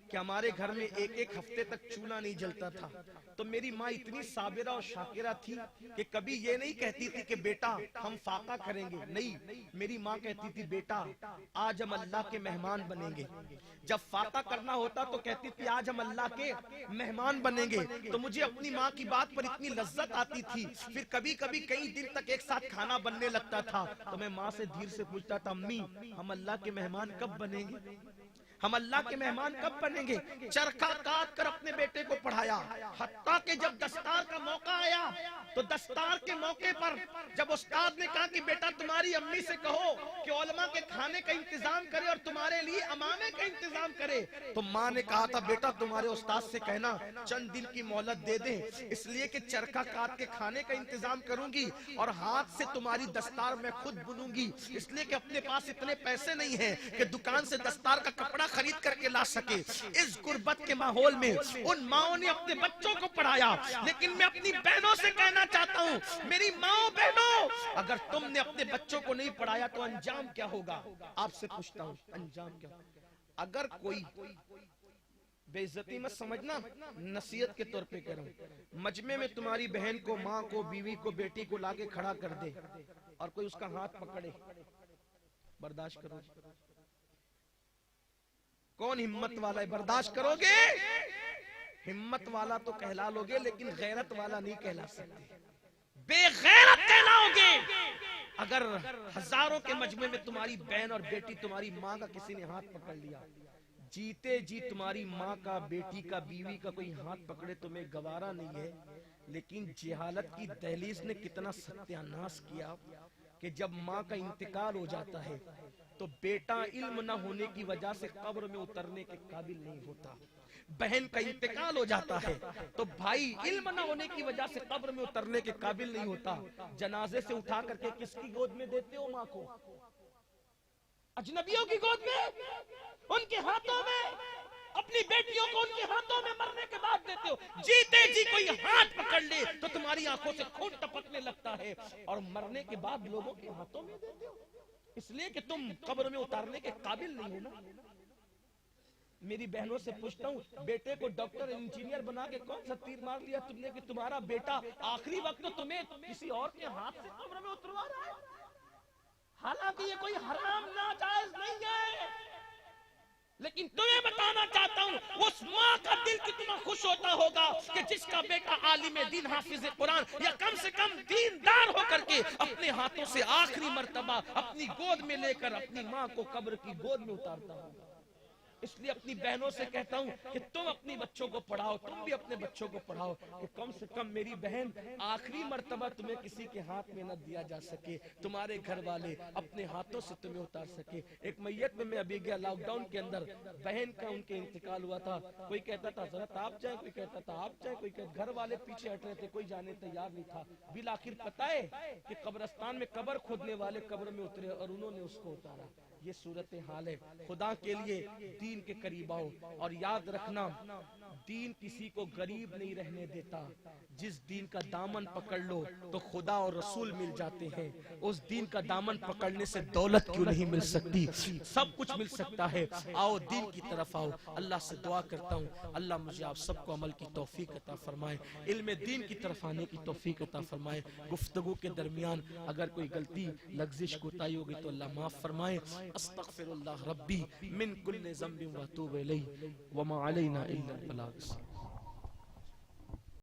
کہ ہمارے گھر میں ایک ہفتے تک چولہا نہیں جلتا تھا، تو میری ماں اتنی صابرہ اور شاکرہ تھی کہ کبھی یہ نہیں کہتی تھی کہ بیٹا ہم فاقہ کریں گے، نہیں، میری ماں کہتی تھی بیٹا آج ہم اللہ کے مہمان بنیں گے۔ جب فاقہ کرنا ہوتا تو کہتی تھی آج ہم اللہ کے مہمان بنیں گے، تو مجھے اپنی ماں کی بات پر اتنی لذت آتی تھی، پھر کبھی کبھی کئی دن تک ایک ساتھ کھانا بننے لگتا تھا، تو میں ماں سے دھیر سے پوچھتا تھا امی ہم اللہ کے مہمان کب بنیں گے، ہم اللہ کے مہمان کب بنیں گے؟ چرخا کاٹ کر اپنے بیٹے کو پڑھایا، حتیٰ کہ جب دستار کا موقع آیا تو دستار کے موقع پر جب استاد نے کہا کہ بیٹا تمہاری امی سے کہو کہ علماء کے کھانے کا انتظام کرے اور تمہارے لیے امامے کا انتظام کرے، تو ماں نے کہا تھا بیٹا تمہارے استاد سے کہنا چند دن کی مہلت دے دیں، اس لیے کہ چرخا کاٹ کے کھانے کا انتظام کروں گی اور ہاتھ سے تمہاری دستار میں خود بنوں گی، اس لیے کہ اپنے پاس اتنے پیسے نہیں ہیں کہ دکان سے دستار کا کپڑا خرید کر کے لا سکے۔ اس غربت کے ماحول میں ان ماؤں نے اپنے بچوں کو پڑھایا، لیکن میں اپنی بہنوں سے کہنا چاہتا ہوں میری ماؤں بہنوں اگر تم نے اپنے بچوں کو نہیں پڑھایا تو انجام کیا ہوگا؟ آپ سے پوچھتا ہوں انجام کیا ہوگا؟ اگر کوئی بے عزتی مت سمجھنا، نصیحت کے طور پہ کہہ رہا ہوں، مجمع میں تمہاری بہن کو، ماں کو، بیوی کو، بیٹی کو لا کے کھڑا کر دے اور کوئی اس کا ہاتھ پکڑے، برداشت کرو؟ کون ہمت والا ہے؟ برداشت کرو گے؟ ہمت والا تو کہلا لو گے لیکن غیرت والا نہیں کہلا سکتے، بے غیرت کہلاؤ گے اگر ہزاروں کے مجمع میں تمہاری بہن اور بیٹی، تمہاری ماں کا کسی نے ہاتھ پکڑ لیا، جیتے جی تمہاری ماں کا، بیٹی کا، بیوی کا کوئی ہاتھ پکڑے تمہیں گوارا نہیں ہے، لیکن جہالت کی دہلیز نے کتنا ستیاناش کیا کہ جب ماں کا انتقال ہو جاتا ہے تو بیٹا علم نہ ہونے کی وجہ سے قبر میں اترنے کے قابل نہیں ہوتا، بہن کا انتقال ہو جاتا ہے تو بھائی علم نہ ہونے کی وجہ سے قبر میں اترنے کے قابل نہیں ہوتا، جنازے سے اٹھا کر کے کس کی گود میں دیتے ہو؟ ماں کو، اجنبیوں کی گود میں، ان کے ہاتھوں میں، اپنی بیٹیوں کو ان کے ہاتھوں میں مرنے کے بعد دیتے ہو، جیتے جی کوئی ہاتھ پکڑ لے تو تمہاری آنکھوں سے خون ٹپکنے لگتا ہے اور مرنے کے بعد لوگوں کے ہاتھوں میں دیتے ہو، اس لیے کہ تم قبر میں اتارنے کے قابل نہیں ہو نا۔ میری بہنوں سے پوچھتا ہوں بیٹے کو ڈاکٹر انجینئر بنا کے کون سا تیر مار لیا تم نے کہ تمہارا بیٹا آخری وقت تمہیں کسی اور کے ہاتھ سے قبر میں اتروا رہا ہے؟ حالانکہ یہ کوئی حرام ناجائز نہیں ہے، لیکن تمہیں بتانا چاہتا ہوں اس ماں کا دل کتنا خوش ہوتا ہوگا کہ جس کا بیٹا عالم دین، حافظ قرآن یا کم سے کم دیندار ہو کر کے اپنے ہاتھوں سے آخری مرتبہ اپنی گود میں لے کر اپنی ماں کو قبر کی گود میں اتارتا ہوگا۔ اس لیے اپنی بہنوں سے کہتا ہوں کہ تم اپنی بچوں کو پڑھاؤ، تم بھی اپنے بچوں کو پڑھاؤ کہ کم سے کم میری بہن آخری مرتبہ تمہیں کسی کے ہاتھ میں نہ دیا جا سکے، تمہارے گھر والے اپنے ہاتھوں سے تمہیں اتار سکے۔ ایک میت میں ابھی گیا لاک ڈاؤن کے اندر، بہن کا ان کے انتقال ہوا تھا، کوئی کہتا تھا حضرت آپ جائیں، کوئی کہتا تھا آپ جائیں، کوئی کہتا گھر والے پیچھے ہٹ رہے تھے، کوئی جانے تیار نہیں تھا، بالآخر پتہ ہے کہ قبرستان میں قبر کھودنے والے قبر میں اترے اور انہوں نے اس کو اتارا۔ یہ صورتحال ہے۔ خدا کے لیے دین کے قریب آؤ اور یاد رکھنا دین کسی کو غریب نہیں رہنے دیتا، جس دین کا دامن پکڑ لو تو خدا اور رسول مل جاتے ہیں، اس دین کا دامن پکڑنے سے دولت کیوں نہیں مل سکتی؟ سب کچھ مل سکتا ہے۔ آؤ دین کی طرف آؤ۔ اللہ سے دعا کرتا ہوں اللہ مجھے آپ سب کو عمل کی توفیق عطا فرمائے، علم دین کی طرف آنے کی توفیق عطا فرمائے۔ گفتگو کے درمیان اگر کوئی غلطی لغزش کوتاہی ہوگی تو اللہ معاف فرمائے۔ استغفر اللہ ربی من کل ذنب واتوب الیہ وما علینا الا البلاغ۔